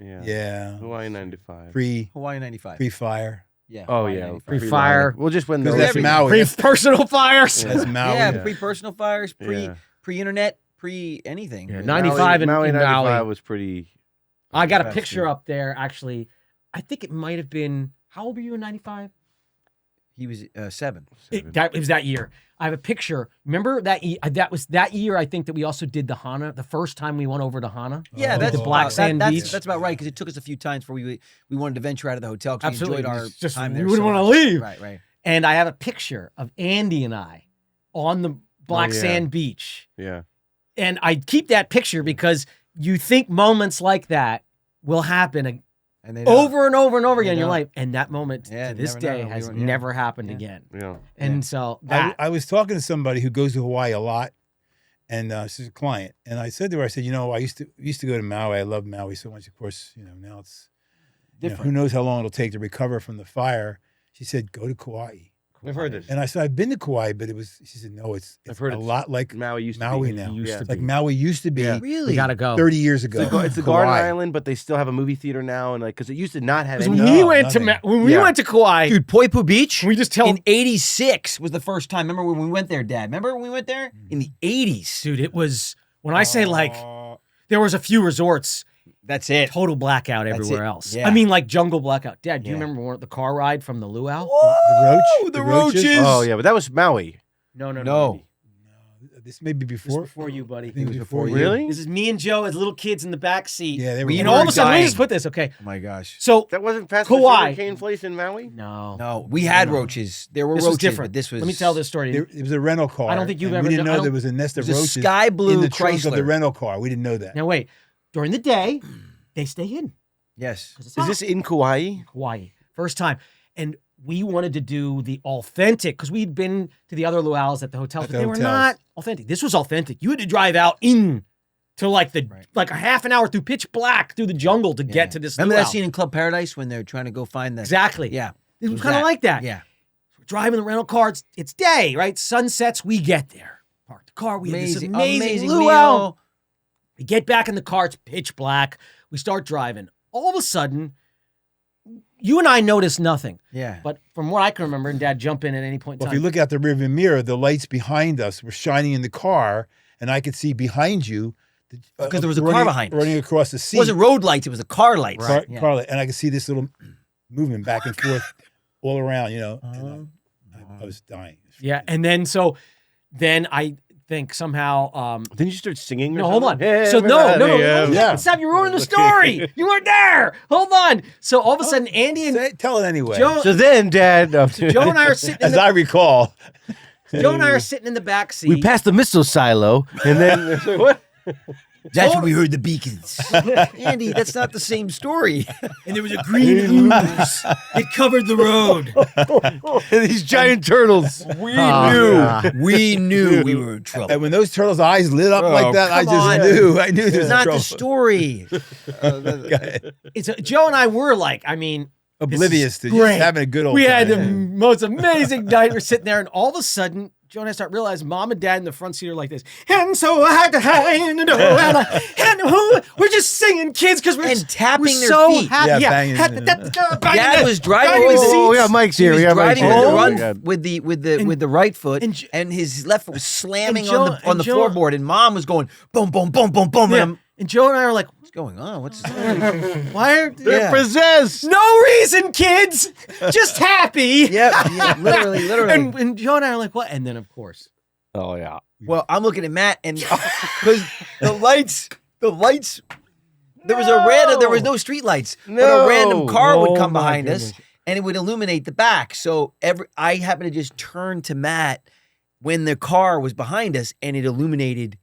Yeah. Yeah. Hawaii 95. Hawaii 95. Pre-fire. Yeah. Oh Hawaii yeah. 95. Pre-fire. We'll just win the Because that's everything. Maui. Pre-personal fires. Yeah. That's Maui. Yeah, Yeah. pre-personal fires, Yeah. pre-internet, pre-anything. Yeah, really. 95 Maui in 95 Maui. was pretty. I got a That's picture good. up there, actually. I think it might have been, how old were you in 95? He was 7. It was that year. I have a picture. Remember that that was that year, I think, that we also did the Hana, the first time we went over to Hana? Yeah, Oh, that's the black that- sand that's, beach. That's about right because it took us a few times before we wanted to venture out of the hotel because we Absolutely. enjoyed our It's just, time we there. wouldn't so want to much. leave. Right. And I have a picture of Andy and I on the black yeah. sand beach. Yeah. And I keep that picture because you think moments like that will happen And they don't. over and over and over again in They your don't. life. And that moment Yeah, to this never day know. We has were- yeah. never happened Yeah. again. Yeah. And so that. I was talking to somebody who goes to Hawaii a lot, and she's a client. And I said to her, I said, I used to go to Maui. I love Maui so much. Of course, now it's Different. who knows how long it'll take to recover from the fire. She said, go to Kauai. I've heard this. And I said, I've been to Kauai, but she said, no, it's I've heard a it's- lot like Maui used Maui to be. now. Used Yeah. to Like be. Maui used to be Yeah. Really? We gotta go. 30 years ago. It's the Kauai. Garden Island, but they still have a movie theater now, and because it used to not have 'Cause any. when we No, went to nothing. when we Yeah. went to Kauai, Dude, Poipu Beach we just tell in 86 was the first time. Remember when we went there, Dad? Remember when we went there? In the 80s. dude, it was when I say like there was a few resorts, That's it. total blackout That's everywhere it. else. Yeah. I mean like jungle blackout. Dad, do you Yeah. remember the car ride from the luau? The roach? the roaches? roaches. Oh yeah, but that was Maui. No. No. This may be This is before. before you, buddy. I think it was before before you. you. Really? This is me and Joe as little kids in the back seat. Yeah, they were. We And know all of we're a sudden, let me dying. just put this, okay? Oh my gosh. So That wasn't past Kauai. the cane place in Maui. no, No, we had roaches. There were this roaches, was different. but this was. Let me tell this story. It was a rental car. I don't think you've and ever We didn't done- I know there don't- was a nest It of was a roaches sky blue in the trunk of the Chrysler. rental car. We didn't know that. Now wait, during the day, they stay hidden. Yes. 'Cause it's Is hot. this in Kauai? Hawaii? First time. And we wanted to do the authentic because we'd been to the other luau's at the hotels, At but the they were hotels. not authentic. This was authentic. You had to drive out in to like Right. like a half an hour through pitch black through the jungle to get to this Remember luau. that scene in Club Paradise when they're trying to go find the. Exactly. Yeah. It was was kind of that. like that. Yeah. We're driving the rental car. It's day, right? Sunsets, we get there. Park the car. We have this amazing luau. meal. We get back in the car. It's pitch black. We start driving. All of a sudden, you and I notice nothing. Yeah. But from what I can remember, and Dad, jump in at any point in Well, if time. you look out the rearview mirror, the lights behind us were shining in the car, and I could see behind you. Because there was a car running- behind us. running across the It seat. wasn't road lights, it was a car lights. car, Yeah. car light, and I could see this little movement back and forth all around. And I was dying. Yeah, and then I think somehow. Didn't you start singing? or No, hold on. something? Yeah, So no, Yeah. stop! You're ruining the story. You weren't there. Hold on. So all of a sudden, Andy and Tell it anyway. Joe, So then, Dad, Joe and I are sitting. In As the, I recall, Joe and I are sitting in the back seat. we passed the missile silo, and then what? That's when we heard the beacons. Andy, that's not the same story. And there was a green ooze. It covered the road. These giant turtles. We yeah. We knew we were in trouble. And when those turtles' eyes lit up Oh, like that, I come just on. knew. I knew there It's was not trouble. the story. It's Joe and I were like, I mean, Oblivious to great. just having a good old we had the time. most amazing night. We're sitting there, and all of a sudden, Joe and I start realizing Mom and Dad in the front seat are like this. And so I had to hang and who we're just singing, kids, because we're And tapping we're their so feet. happy. Yeah, Yeah, banging. Dad was driving banging with the the Oh, seats. yeah, Mike's He here. was We got Mike's driving here. with the Oh, run God. with the right foot, and- and his left foot was slamming and Joe- on the and Joe- floorboard, and Mom was going boom, boom, boom, boom, boom, Yeah. and I'm, And Joe and I are like, what's going on? What's why are They're possessed. no reason, kids, just happy. yeah, literally. And Joe and I are like, what? And then of course, Oh, yeah. Well, I'm looking at Matt, and because the lights, there was no street lights, but a random car would Oh, come my behind us, goodness. and it would illuminate the back. So I happened to just turn to Matt when the car was behind us, and it illuminated.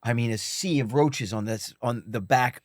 I mean, a sea of roaches on the back.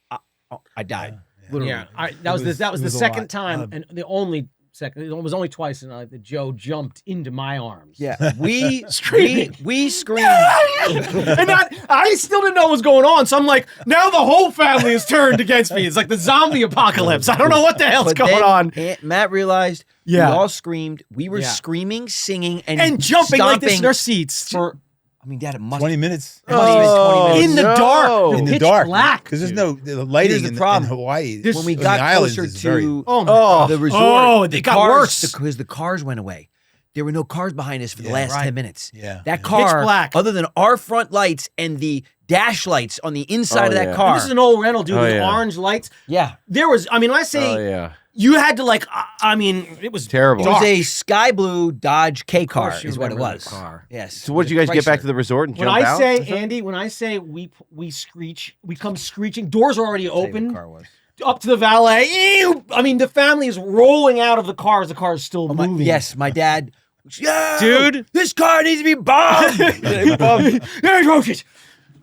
I died. Literally. yeah, that was It the was a second lot. time, and the only second. It was only twice in that Joe jumped into my arms. Yeah, we Screaming. we screamed. And I still didn't know what was going on, so I'm like, now the whole family is turned against me. It's like the zombie apocalypse. I don't know what the hell's But going then on. Matt realized Yeah. we all screamed. We were Yeah. screaming, singing, and Jumping like this in stomping our seats. for. I mean, Dad, it must 20 minutes. It must have been 20 minutes. In the no. dark, In the pitch dark. black. Because there's no the lighting Here's the in problem. Hawaii. There's- When we on the got islands closer is very- to Oh, the resort, oh, the it got cars, worse. because the cars went away. There were no cars behind us for the Yeah, last right. 10 minutes. Yeah. That yeah. car, black. other than our front lights and the dash lights on the inside Oh, of that yeah. car. This is an old rental, dude, Oh, with yeah. orange lights. Yeah. There was, I mean, when I say Oh, yeah. you had to like, I mean, it was Terrible. It was dark. a sky blue Dodge K car, course you is what it remember was. that car. Yes. So, what did you guys get back to the resort and When jump I out? say, Andy, when I say we screech, we come screeching, doors are already open, Car was. up to the valet. Ew! I mean, the family is rolling out of the car as the car is still moving. Yes, my dad. Yeah, Dude. this car needs to be bombed. There's roaches.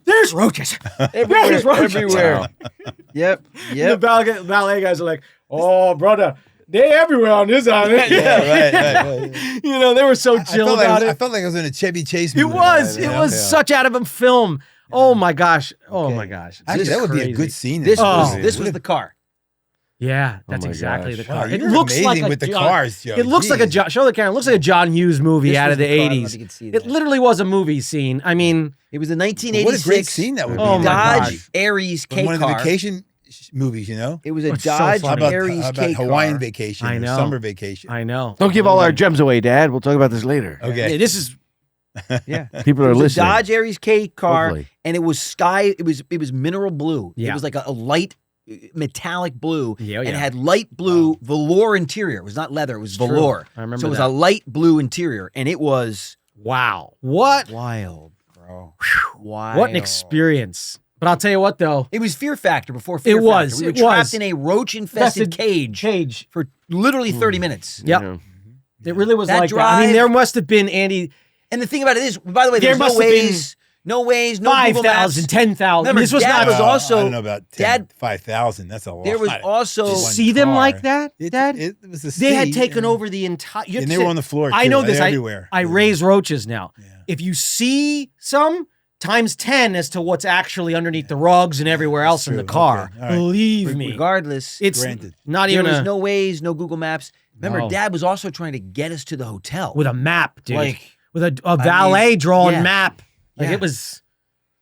There's roaches. There's roaches. everywhere. Yep. The valet guys are like, oh, brother, they're everywhere on this island. Yeah, right. You know, they were so I chill felt, like about I it. felt like I was in a Chevy Chase It movie. was. Yeah, It was yeah. such out of a film. Oh my gosh. Oh my gosh. Actually, This that is would be a crazy. good scene. in This this was movie. this was the car. Yeah, that's my exactly gosh. the Wow, car. It you're looks amazing like a with the John- cars, Joe. It looks like a Jeez. Show the camera. It looks like a John Hughes movie This out was of the the car. I don't know if 80s. you can see It that. literally was a movie scene. I mean, It was a What a 1986 great scene that would be. Oh my Dodge gosh. Aries From K one of the car. vacation movies, you know? It was a It's so Dodge funny. How about, Aries how about K Hawaiian car. vacation I or know. summer vacation? I know. Don't give all our gems away, Dad. We'll talk about this later. Okay. Yeah, this is Yeah. People It are was a listening. Dodge Aries K car, Hopefully. and it was sky. It was mineral blue. It Yeah. was like a light metallic blue, Yeah, and yeah. it had light blue velour interior. It was not leather. It was True. velour. I remember So it was that. a light blue interior, and it was wow. What? wild, bro. Wild. What an experience. But I'll tell you what, though. It was Fear Factor before Fear It was, Factor. We were it trapped was. in a roach-infested cage Cage. for literally 30 minutes. Yep. Yeah. It really was That like that. I mean, drive- there must have been, Andy, And the thing about it is, by the way, There there's must no have been ways, no Google 5,000, Maps. 10,000. Remember, This was Dad not was also- I don't know about 10, Dad- 5,000. That's a lot. There was also to One see them car. like that, It, Dad. it was a They had sea, taken and- over the entire. you have And to they were say- on the floor. I too. know They're this. everywhere. I raise roaches now. Yeah. If you see some, times 10 as to what's actually underneath the rugs and everywhere else in the true. car. Okay. All right. Believe me, Regardless, it's Granted. not there even was a, no ways, no Google Maps. Remember, No. Dad was also trying to get us to the hotel. with a map, dude. Like, with a valet drawn yeah. map. Like Yeah. it was.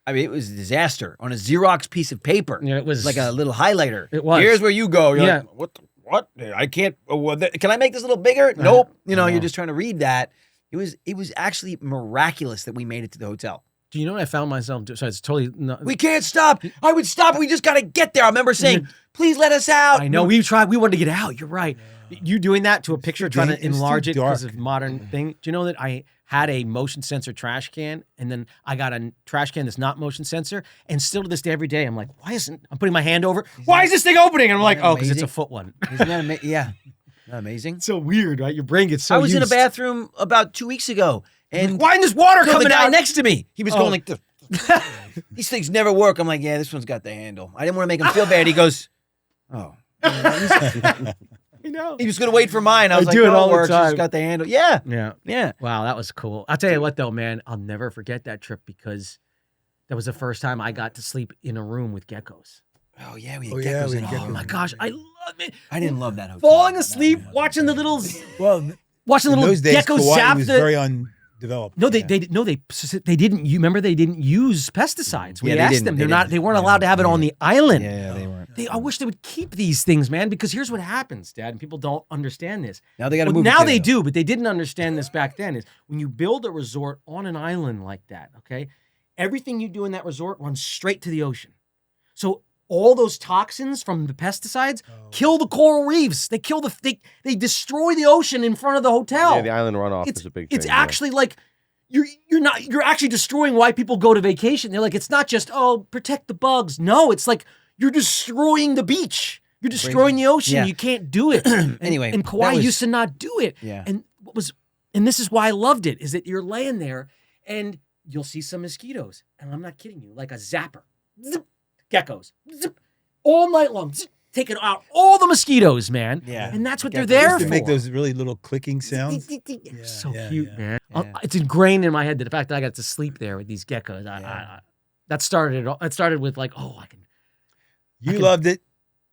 I mean, it was a disaster on a Xerox piece of paper. Yeah, it was Like a little highlighter. It was. Here's where you go. You're Yeah. like, what? I can't. Can I make this a little bigger? Nope. You know, you're just trying to read that. It was actually miraculous that we made it to the hotel. Do you know what I found myself doing? So it's totally. Not, We can't stop. I would stop. We just got to get there. I remember saying, please let us out. I know we tried. We wanted to get out. You're right. You doing that to a picture, trying to It was too enlarge it because dark. of modern thing. Do you know that I had a motion sensor trash can, and then I got a trash can that's not motion sensor, and still to this day, every day, I'm like, why isn't? I'm putting my hand over. Why is this thing opening? And I'm like, Isn't that oh, because it's a amazing? foot one. Isn't that amazing? Yeah. Isn't that amazing? It's so weird, right? Your brain gets so. I was in a used. bathroom about 2 weeks ago, and Why isn't this water the coming guy out? next to me, he was Oh. going like this. These things never work. I'm like, yeah, this one's got the handle. I didn't want to make him feel bad. He goes, oh. You know. He was going to wait for mine. I was like, do it no, all it the works. time. It's got the handle. Yeah. Yeah. Yeah. Wow, that was cool. I'll tell you what, though, man, I'll never forget that trip because that was the first time I got to sleep in a room with geckos. Oh, yeah. We had Oh, yeah, geckos we in had our Oh geckos. my gosh, I love it. I didn't love that hotel. Falling asleep, watching the little Well, watching the in little those days, geckos Kauai zap was the. very undeveloped. No, they didn't. You remember they didn't use pesticides. We Yeah, they asked didn't. them. They They're not. didn't. They weren't allowed to have it on the island. Yeah, they weren't. I wish they would keep these things, man. Because here's what happens, Dad, and people don't understand this. Now they got to Well, move. now it they though. do, but they didn't understand this back then. Is when you build a resort on an island like that, okay? Everything you do in that resort runs straight to the ocean. So all those toxins from the pesticides kill the coral reefs. They kill they destroy the ocean in front of the hotel. Yeah, the island runoff is a big thing. It's actually like you're actually destroying why people go to vacation. They're like, it's not just protect the bugs. No, it's like you're destroying the beach. You're destroying the ocean. Yeah. You can't do it. Anyway, and Kauai that was- used to not do it. Yeah. And this is why I loved it, is that you're laying there and you'll see some mosquitoes. And I'm not kidding you, like a zapper. Zip, geckos. Zip, all night long. Zip, taking out all the mosquitoes, man. Yeah. And that's what Geckos. they're They there used to for. make those really little clicking sounds. So yeah, cute, yeah. man. Yeah. It's ingrained in my head that the fact that I got to sleep there with these geckos. That started it all. It started with like, I can. You loved it,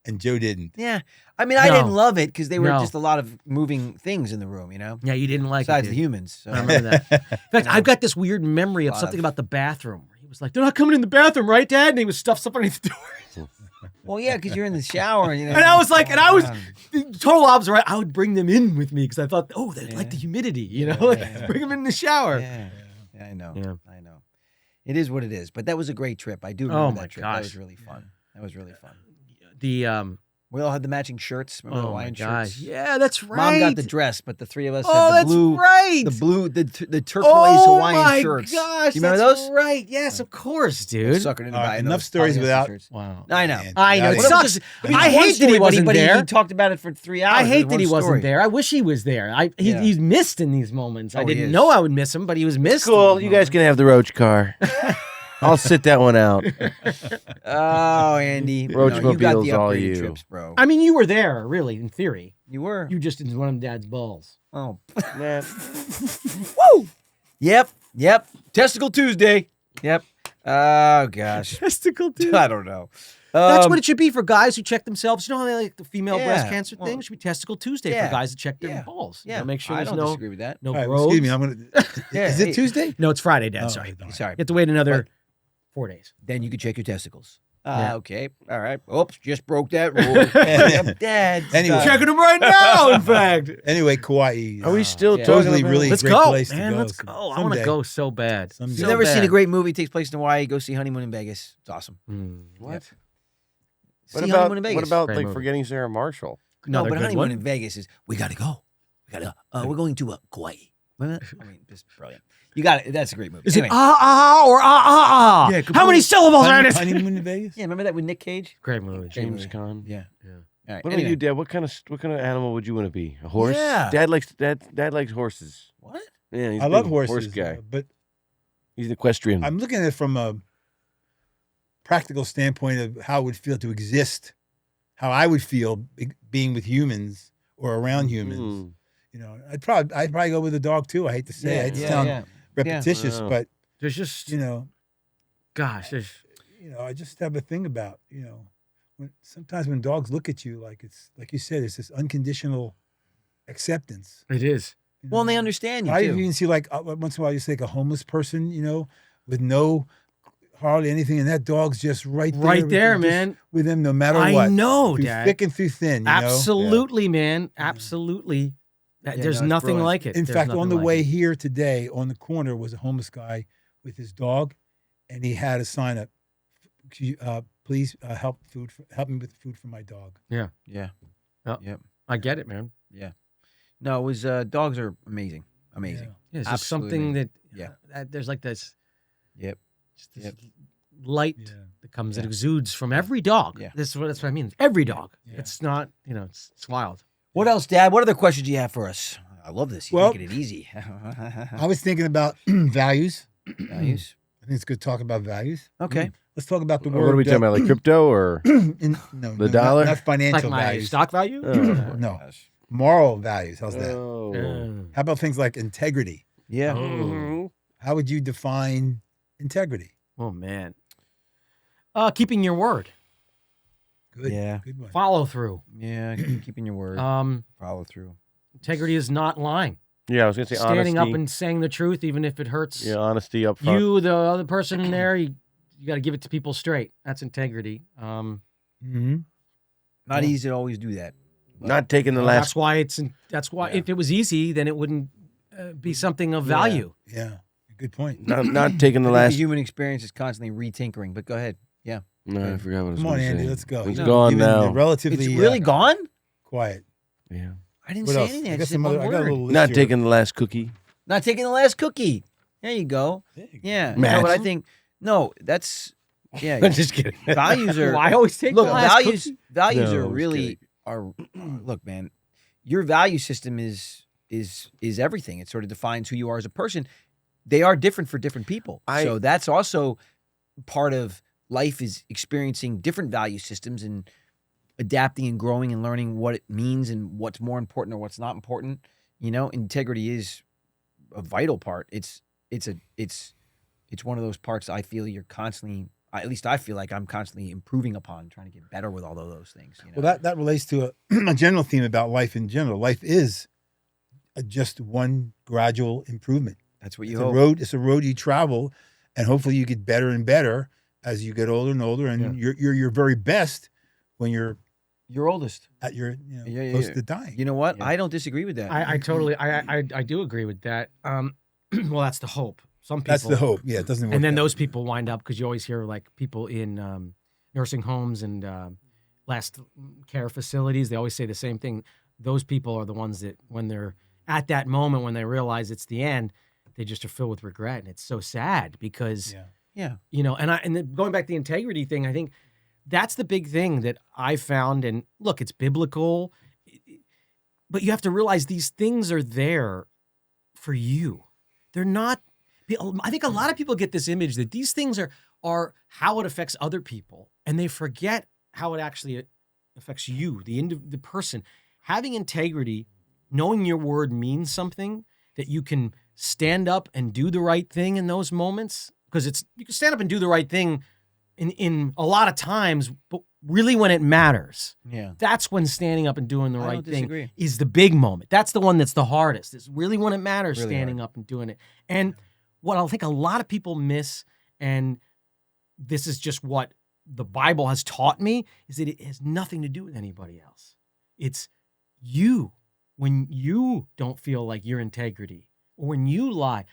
and Joe didn't. Yeah. I mean, I No. didn't love it because they were No. just a lot of moving things in the room, you know, Yeah, you didn't like besides it. the did you? humans. So. I remember that. In fact, I've got this weird memory of Lot something of- about the bathroom. Where he was like, "They're not coming in the bathroom, right, Dad?" And he was stuffed underneath the door. Well, yeah, because you're in the shower. You know, And I was like, and I was Yeah. total opposite. Right? I would bring them in with me because I thought, they like the humidity, you know, bring them in the shower. Yeah. I know. Yeah. I know. It is what it is. But that was a great trip. I do Oh, remember my that trip. That gosh. was really fun. That was really fun. The We all had the matching shirts. Remember the oh my Hawaiian gosh, shirts? yeah, that's right. Mom got the dress, but the three of us Oh, had the that's blue, right. the turquoise oh Hawaiian my shirts. gosh, you remember that's those? Right. Yes, of course, dude. Suckered into All right, buying enough those stories polyester without- shirts. Wow. I know. Man, I know. that It is- Well, that sucks. was I one hate that he story, wasn't but there. He talked about it for 3 hours. I It was hate that one he story. wasn't there. I wish he was there. Yeah. He's missed in these moments. I Oh, he didn't is. know I would miss him, but he was missed. Cool. in You these guys can have the roach car. I'll sit that one out. Oh, Andy. you got the Roachmobile's all upgraded you. trips, bro. I mean, you were there, really, in theory. You were. You just didn't run him Dad's balls. Oh. Nah. Woo! Yep. Testicle Tuesday. Yep. Oh, gosh. Testicle I don't know. That's what it should be for guys who check themselves. You know how they like the female breast Yeah, cancer well, thing? It should be Testicle Tuesday yeah, for guys to check their yeah, balls. You Yeah. know, make sure I there's don't no disagree with that. no All right, growths. excuse me. I'm gonna. Yeah, Is hey. it Tuesday? No, it's Friday, Dad. Oh, Sorry. okay, You Sorry. have to wait another 4 days. Then you can check your testicles. Yeah. Okay. All right. Oops. Just broke that rule. Yep, Dad. Anyway. stop. Checking them right now, in fact. Anyway, Kauai. Are we still Yeah. talking Supposedly about really Let's great go, place to man. go. Let's go. I want to Someday. go so bad. Someday. If So you've never seen a bad. great movie takes place in Hawaii, go see Honeymoon in Vegas. It's awesome. What? See What Honeymoon about in Vegas. what about Great like movie. Forgetting Sarah Marshall? No, Another but good Honeymoon one. in Vegas is we gotta go. We're going to Kauai. Wait a minute. I mean, just brilliant. You got it. That's a great movie. Is Anyway. it or Yeah, How many syllables are in it? Honeymoon in Vegas? Yeah, remember that with Nick Cage? Great movie. James movie. Caan. Yeah. Yeah. All right. What anyway. about you, Dad? What kind of animal would you want to be? A horse? Yeah. Dad likes horses. What? Yeah, he's I a love big horses, horse guy. but He's an equestrian. I'm looking at it from a practical standpoint of how it would feel to exist, how I would feel being with humans or around humans. Mm. You know, I'd probably go with a dog too. I hate to say it. I hate to sound repetitious, Wow. but There's just, you know, there's. I just have a thing about, sometimes when dogs look at you, like you said, it's this unconditional acceptance. It is. you Well, and know. they understand you I too. even see once in a while you see like a homeless person, with no hardly anything, and that dog's just right there. Right with there, them, just man. with them no matter I what. know, through Dad. thick and through thin. Absolutely, man. Absolutely. Yeah, There's no, it's nothing brilliant. like it. In There's fact, nothing on the like way it. here today, on the corner was a homeless guy with his dog, and he had a sign up. Please help me with food for my dog. Yeah. I get it, man. No, it was dogs are amazing. Amazing. Yeah, it's just Absolutely something that, Yeah. there's like this, Yep. just this Yep. light Yeah. that comes, that Yeah. exudes from every dog. Yeah. That's what I mean. Every dog. Yeah. It's not, it's wild. What else, Dad? What other questions do you have for us? I love this. You're Well- making it easy. I was thinking about values. Values. think it's good to talk about values. Okay. Let's talk about the word. What are we talking about? Like crypto or? No, dollar? not financial Like my values. stock value? No, moral values. How's that? Oh. How about things like integrity? Yeah. Oh. How would you define integrity? Oh, man. Keeping your word. Good. Yeah. Good one. Follow through. Yeah. Keeping your word. Follow through. Integrity is not lying. Yeah, I was gonna say Standing honesty. up and saying the truth, even if it hurts Yeah, honesty up front. you, the other person in there. You got to give it to people straight. That's integrity. Mm-hmm. Not easy to always do that. Not taking the That's last. why if it was easy, then it wouldn't be something of value. Yeah. Good point. Not taking the I think last. the human experience is constantly retinkering, but go ahead. Yeah. No, I forgot what I was Come on, gonna Andy. say. Let's go. It's You've gone been now. Relatively It's really gone? quiet. Yeah. I didn't What say else? anything. I I got just said some other. one I got a word. little list Not here. taking the last cookie. Not taking the last cookie. There you go. There you go. Yeah. Matt. No, but I think, no, that's, yeah. I'm just kidding. Values are, I always take look, the last values, cookie. values No, are I'm just really, look, man, your value system is everything. It sort of defines who you are as a person. They are different for different people. So that's also part of life, is experiencing different value systems and adapting and growing and learning what it means and what's more important or what's not important. You know, integrity is a vital part. It's one of those parts I feel you're constantly, at least I feel like I'm constantly improving upon, trying to get better with all of those things. You know? Well, that relates to a general theme about life in general. Life is just one gradual improvement. That's what you It's a hope. road. It's a road you travel, and hopefully you get better and better as you get older and older. And you're your very best when you're Your oldest. at your Yeah, close yeah. to dying. You know what? Yeah. I don't disagree with that. I totally, I do agree with that. Well, that's the hope. Some people. That's the hope. Yeah, it doesn't work. And then that those way. people wind up, because you always hear like people in nursing homes and last care facilities. They always say the same thing. Those people are the ones that, when they're at that moment, when they realize it's the end, they just are filled with regret, and it's so sad because yeah. you know. And then going back to the integrity thing, I think that's the big thing that I found. And look, it's biblical, but you have to realize these things are there for you. They're not. I think a lot of people get this image that these things are how it affects other people, and they forget how it actually affects you, the person. Having integrity, knowing your word means something, that you can stand up and do the right thing in those moments, because you can stand up and do the right thing in a lot of times, but really when it matters, Yeah. that's when standing up and doing the I right don't thing disagree. is the big moment. That's the one that's the hardest. It's really when it matters, Really standing up and doing it. And what I think a lot of people miss, and this is just what the Bible has taught me, is that it has nothing to do with anybody else. It's you. When you don't feel like your integrity, or when you lie,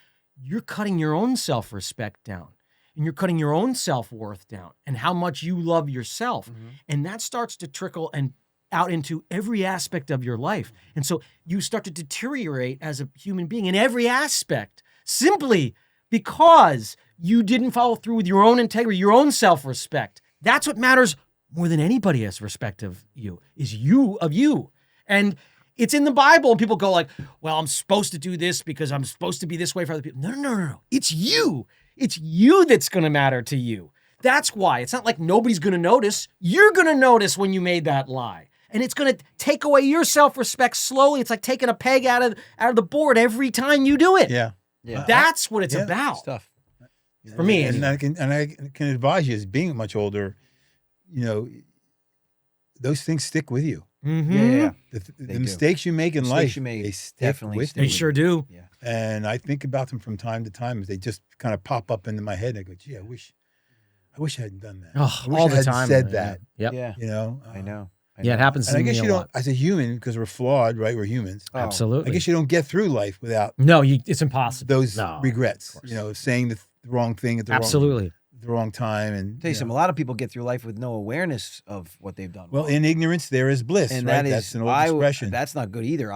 you're cutting your own self-respect down, and you're cutting your own self-worth down, and how much you love yourself. And that starts to trickle and out into every aspect of your life. And so you start to deteriorate as a human being in every aspect, simply because you didn't follow through with your own integrity, your own self-respect. That's what matters more than anybody else's respect of you, is you of you. And it's in the Bible, and people go like, well, I'm supposed to do this because I'm supposed to be this way for other people. No. It's you. It's you that's going to matter to you. That's why. It's not like nobody's going to notice. You're going to notice when you made that lie. And it's going to take away your self-respect slowly. It's like taking a peg out of the board every time you do it. Yeah. Yeah. That's what it's Yeah. about. Stuff. For me, and I can advise you, as being much older, those things stick with you. Mm-hmm. Yeah. The do. mistakes you make in Mistakes life, you make they stick definitely with stick They you. sure do. Yeah. And I think about them from time to time. They just kind of pop up into my head. And I go, gee, I wish I hadn't done that. Oh, I wish all I the hadn't time. said yeah. that. Yep. Yeah. You know, I know. Yeah, it happens And to I me guess a you don't, lot. as a human, because we're flawed, right? We're humans. Oh, Absolutely. I guess you don't get through life without No, it's impossible. those No, regrets. of course. Saying the wrong thing at the Absolutely. wrong time. And Tell you something, a lot of people get through life with no awareness of what they've done. well, wrong. in ignorance there is bliss. and right? that is That's an old expression. That's not good either.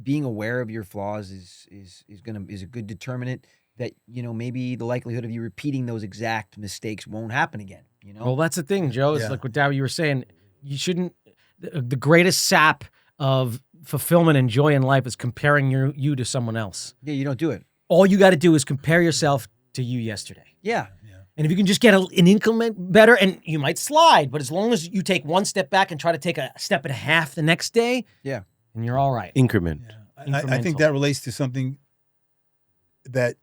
Being aware of your flaws is a good determinant that maybe the likelihood of you repeating those exact mistakes won't happen again. Well, that's the thing, Joe. It's Yeah. like what Dowie, you were saying. You shouldn't. The greatest sap of fulfillment and joy in life is comparing you to someone else. Yeah, you don't do it. all you got to do is compare yourself to you yesterday. Yeah. And if you can just get an increment better, and you might slide, but as long as you take one step back and try to take a step and a half the next day, Yeah. and you're all right. Increment. Yeah. I think that relates to something that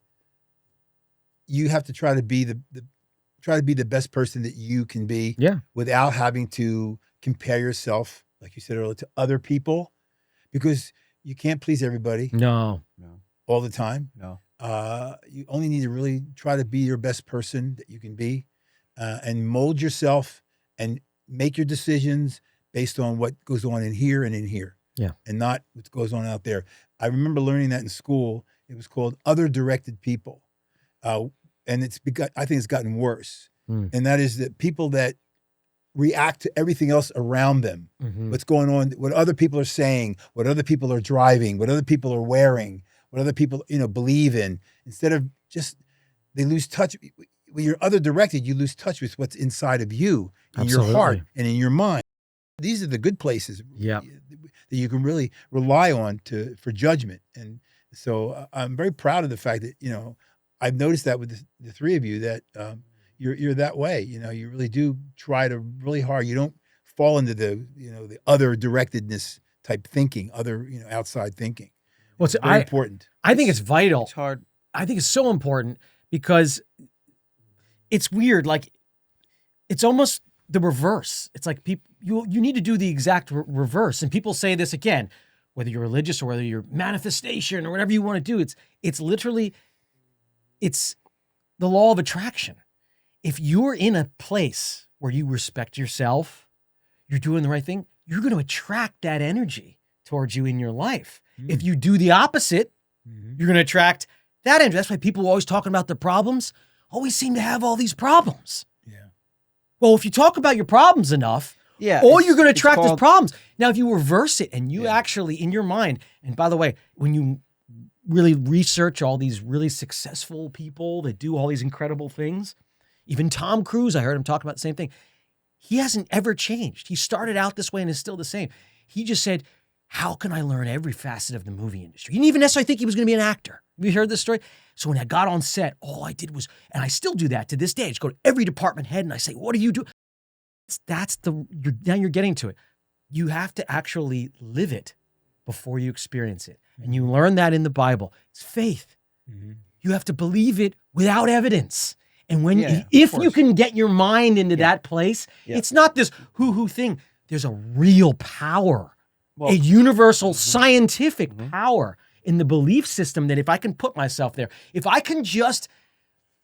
you have to try to be the best person that you can be. Yeah. Without having to compare yourself, like you said earlier, to other people, because you can't please everybody No. all the time. No. You only need to really try to be your best person that you can be, and mold yourself and make your decisions based on what goes on in here and in here. Yeah. And not what goes on out there. I remember learning that in school. It was called other directed people. And I think it's gotten worse. And that is that people that react to everything else around them, what's going on, what other people are saying, what other people are driving, what other people are wearing, what other people, believe in, instead of just, they lose touch. When you're other directed, you lose touch with what's inside of you, in your heart and in your mind. These are the good places that you can really rely on for judgment. And so I'm very proud of the fact that, I've noticed that with the three of you, that you're that way. You really do try to really hard. You don't fall into the other directedness type thinking, outside thinking. Well, it's very important. I think it's vital. It's hard. I think it's so important because it's weird. Like, it's almost the reverse. It's like people, you need to do the exact reverse. And people say this again, whether you're religious or whether you're manifestation or whatever you want to do. It's literally, it's the law of attraction. If you're in a place where you respect yourself, you're doing the right thing, you're going to attract that energy towards you in your life. If you do the opposite, you're going to attract that energy. That's why people are always talking about their problems, always seem to have all these problems. Yeah. Well, if you talk about your problems enough, all you're going to attract is problems. Now, if you reverse it and you actually, in your mind, and by the way, when you really research all these really successful people that do all these incredible things, even Tom Cruise, I heard him talk about the same thing. He hasn't ever changed. He started out this way and is still the same. He just said, how can I learn every facet of the movie industry? He didn't even necessarily think he was going to be an actor. Have you heard this story? So when I got on set, all I did was, and I still do that to this day, I just go to every department head and I say, what do you do? Now you're getting to it. You have to actually live it before you experience it. And you learn that in the Bible. It's faith. You have to believe it without evidence. And if you can get your mind into that place, it's not this hoo-hoo thing. There's a real power, a universal scientific power in the belief system that if I can put myself there, if I can just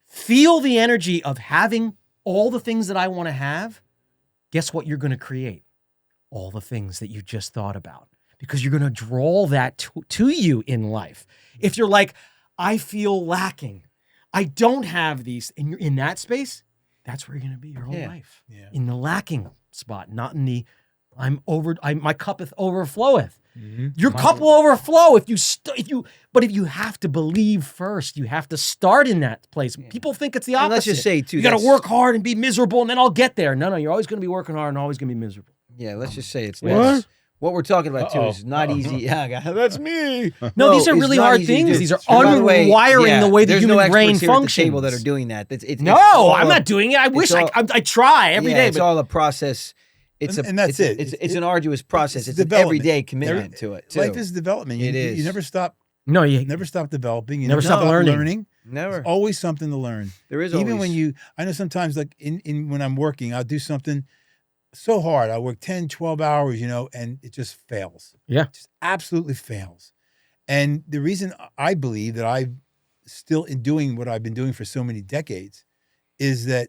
feel the energy of having all the things that I want to have, guess what you're going to create? All the things that you just thought about, because you're going to draw that to you in life. If you're like, I feel lacking, I don't have these, and you're in that space, that's where you're going to be your whole life. Yeah. In the lacking spot, not in the my cup overfloweth. Your cup will overflow if you have to believe first. You have to start in that place. People think it's the opposite. And let's just say too, you got to work hard and be miserable, and then I'll get there. No, you're always going to be working hard and always going to be miserable. Yeah, let's just say it's what we're talking about too is not easy. Yeah, that's me. No, these are really hard things. These are unwiring the way the human brain functions. Table that are doing that. I'm not doing it. I wish I try every day. It's all a process. It's an arduous process. It's an everyday commitment to it too. Life is development. You never stop. No, you never stop developing. You never stop learning. Never. There's always something to learn. There is even always. when I know sometimes like when I'm working, I'll do something so hard. I work 10, 12 hours, and it just fails. Yeah. It just absolutely fails. And the reason I believe that I'm still doing what I've been doing for so many decades is that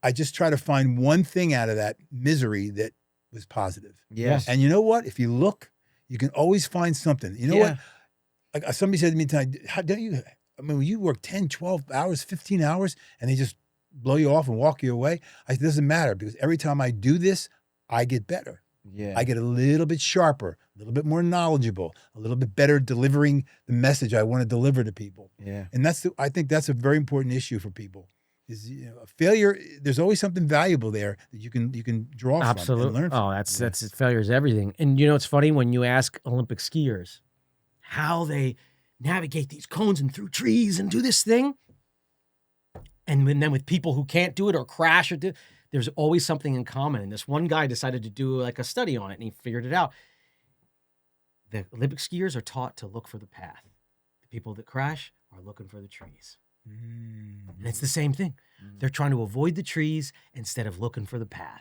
I just try to find one thing out of that misery that was positive. Yes. And you know what? If you look, you can always find something. You know what? Like somebody said to me tonight, when you work 10, 12 hours, 15 hours, and they just blow you off and walk you away, it doesn't matter, because every time I do this, I get better. Yeah. I get a little bit sharper, a little bit more knowledgeable, a little bit better delivering the message I want to deliver to people. Yeah. And I think that's a very important issue for people. Is a failure? There's always something valuable there that you can draw from and learn from. That's failure is everything. And it's funny when you ask Olympic skiers how they navigate these cones and through trees and do this thing. And then with people who can't do it or crash or there's always something in common. And this one guy decided to do like a study on it, and he figured it out. The Olympic skiers are taught to look for the path. The people that crash are looking for the trees. And it's the same thing. They're trying to avoid the trees instead of looking for the path.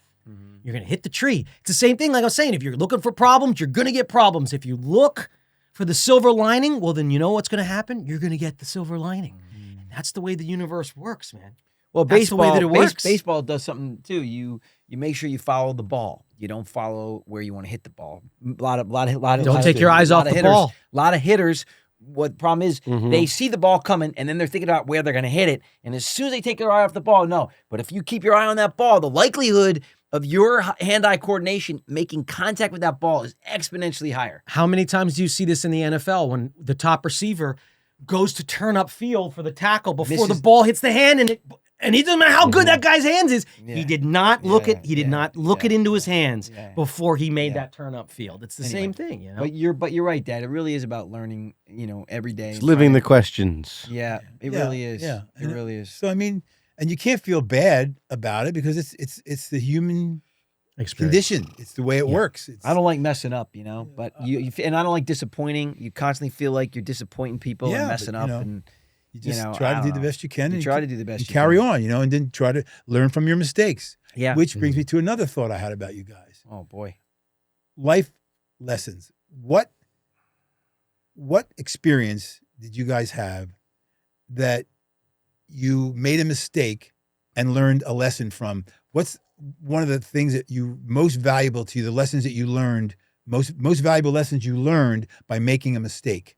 You're going to hit the tree. It's the same thing like I was saying. If you're looking for problems, you're going to get problems. If you look for the silver lining, well, then you know what's going to happen? You're going to get the silver lining. And that's the way the universe works, man. Well, That's the way baseball, that it works. baseball does something too. You make sure you follow the ball. You don't follow where you want to hit the ball. A lot of Don't take your eyes off the ball. A lot of hitters. What the problem is, they see the ball coming, and then they're thinking about where they're going to hit it. And as soon as they take their eye off the ball, no. But if you keep your eye on that ball, the likelihood of your hand-eye coordination making contact with that ball is exponentially higher. How many times do you see this in the NFL when the top receiver goes to turn up field for the tackle before the ball hits the hand, and he doesn't matter how good that guy's hands is. Yeah. He did not look it. He did not look it into his hands Yeah. before he made that turn up field. It's the same thing, you know. But you're right, Dad. It really is about learning, every day. It's living the questions. Yeah, it really is. Yeah, It really is. So I mean, and you can't feel bad about it because it's the human Experience. condition. It's the way it works. I don't like messing up, but and I don't like disappointing. You constantly feel like you're disappointing people Yeah, and but, messing up, and You just I try to don't do the know. best you can. You and try to do the best You you carry can. on, and then try to learn from your mistakes. Yeah. Which brings me to another thought I had about you guys. Oh boy. Life lessons. What experience did you guys have that you made a mistake and learned a lesson from? What's one of the things that you most valuable to you, the lessons that you learned, most valuable lessons you learned by making a mistake?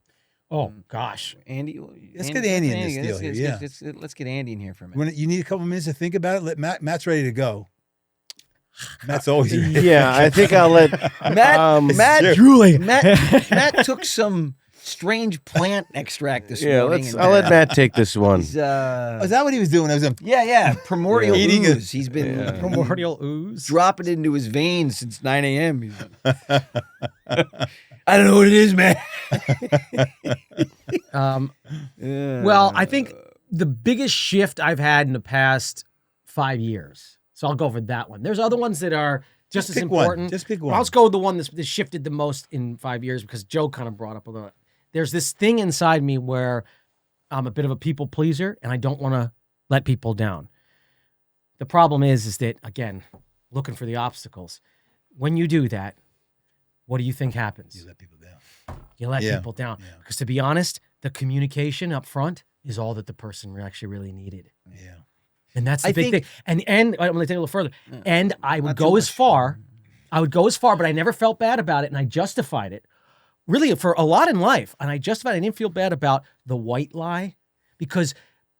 Oh gosh, Andy, Let's get Andy in this deal here. Let's get Andy in here for a minute. When you need a couple minutes to think about it, Matt's ready to go. Matt's always ready. Yeah, I think I'll let Matt took some strange plant extract this morning. I'll let Matt take this one. He's, Oh, is that what he was doing? primordial Eating ooze. He's been primordial ooze. dropping it into his veins since 9 a.m. I don't know what it is, man. Well, I think the biggest shift I've had in the past 5 years. So I'll go for that one. There's other ones that are just as pick important. one. Just pick But one. I'll just go with the one that shifted the most in 5 years because Joe kind of brought up a little. There's this thing inside me where I'm a bit of a people pleaser and I don't want to let people down. The problem is that, again, looking for the obstacles. When you do that, what do you think happens? You let people down. You let people down. Yeah. Because to be honest, the communication up front is all that the person actually really needed. Yeah. And that's the I big think- thing. And I'm going to take it a little further. And I would Not go too as much. far. I would go as far, but I never felt bad about it. And I justified it really for a lot in life. And I justified it. I didn't feel bad about the white lie because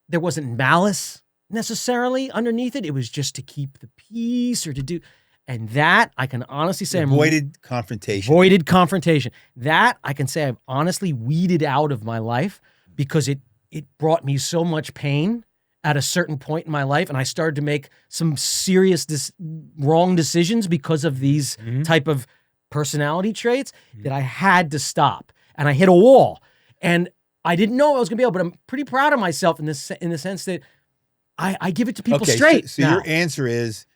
there wasn't malice necessarily underneath it. It was just to keep the peace or to do. And that I can honestly say Avoided confrontation. avoided confrontation. That I can say I've honestly weeded out of my life because it brought me so much pain at a certain point in my life, and I started to make some serious wrong decisions because of these type of personality traits that I had to stop. And I hit a wall, and I didn't know I was going to be able. But I'm pretty proud of myself in the sense that I give it to people straight. So now. your answer is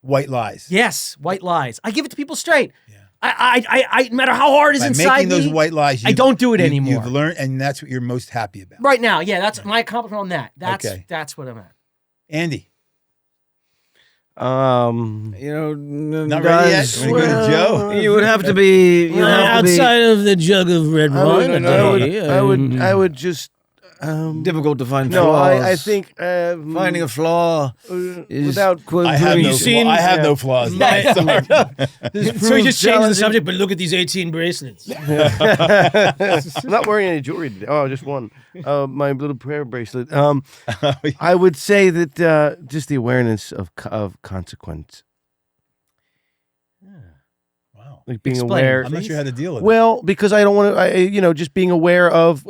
white lies. Yes, white lies. I give it to people straight. Yeah. I no matter how hard it is By inside making those me, white lies, I don't do it anymore. You've learned, and that's what you're most happy about. right now, yeah, that's my accomplishment on that. Okay. That's what I'm at. Andy, Um, not ready yet? Want to go to Joe? You would have to be. Outside of the jug of red wine, I would just. Difficult to find No, flaws. I think Finding a flaw is without I have no, seen- I have no flaws. Yeah. Sorry. So you just changed the subject, but look at these 18 bracelets. I'm not wearing any jewelry today. Oh, just one. My little prayer bracelet. I would say that just the awareness of consequence, Wow. like being Explain. aware. I'm not sure how to deal with it. Well, because I don't want to, just being aware of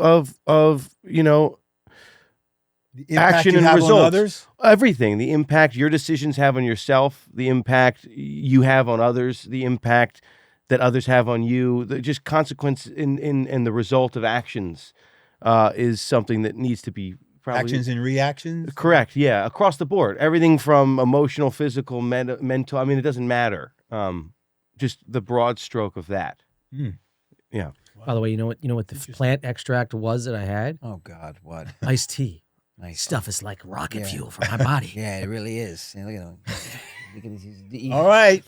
The impact action you and have results. on others. everything, the impact your decisions have on yourself, the impact you have on others, the impact that others have on you, just consequence in the result of actions. is something that needs to be probably Actions and reactions. correct. Yeah, across the board, everything from emotional, physical, mental. I mean, it doesn't matter. Just the broad stroke of that. Mm. Yeah. By the way, you know what the plant extract was that I had? Oh God, what? Iced tea. Nice Stuff is like rocket Yeah. fuel for my body. Yeah, it really is. Yeah, look at him. Look at this. All right.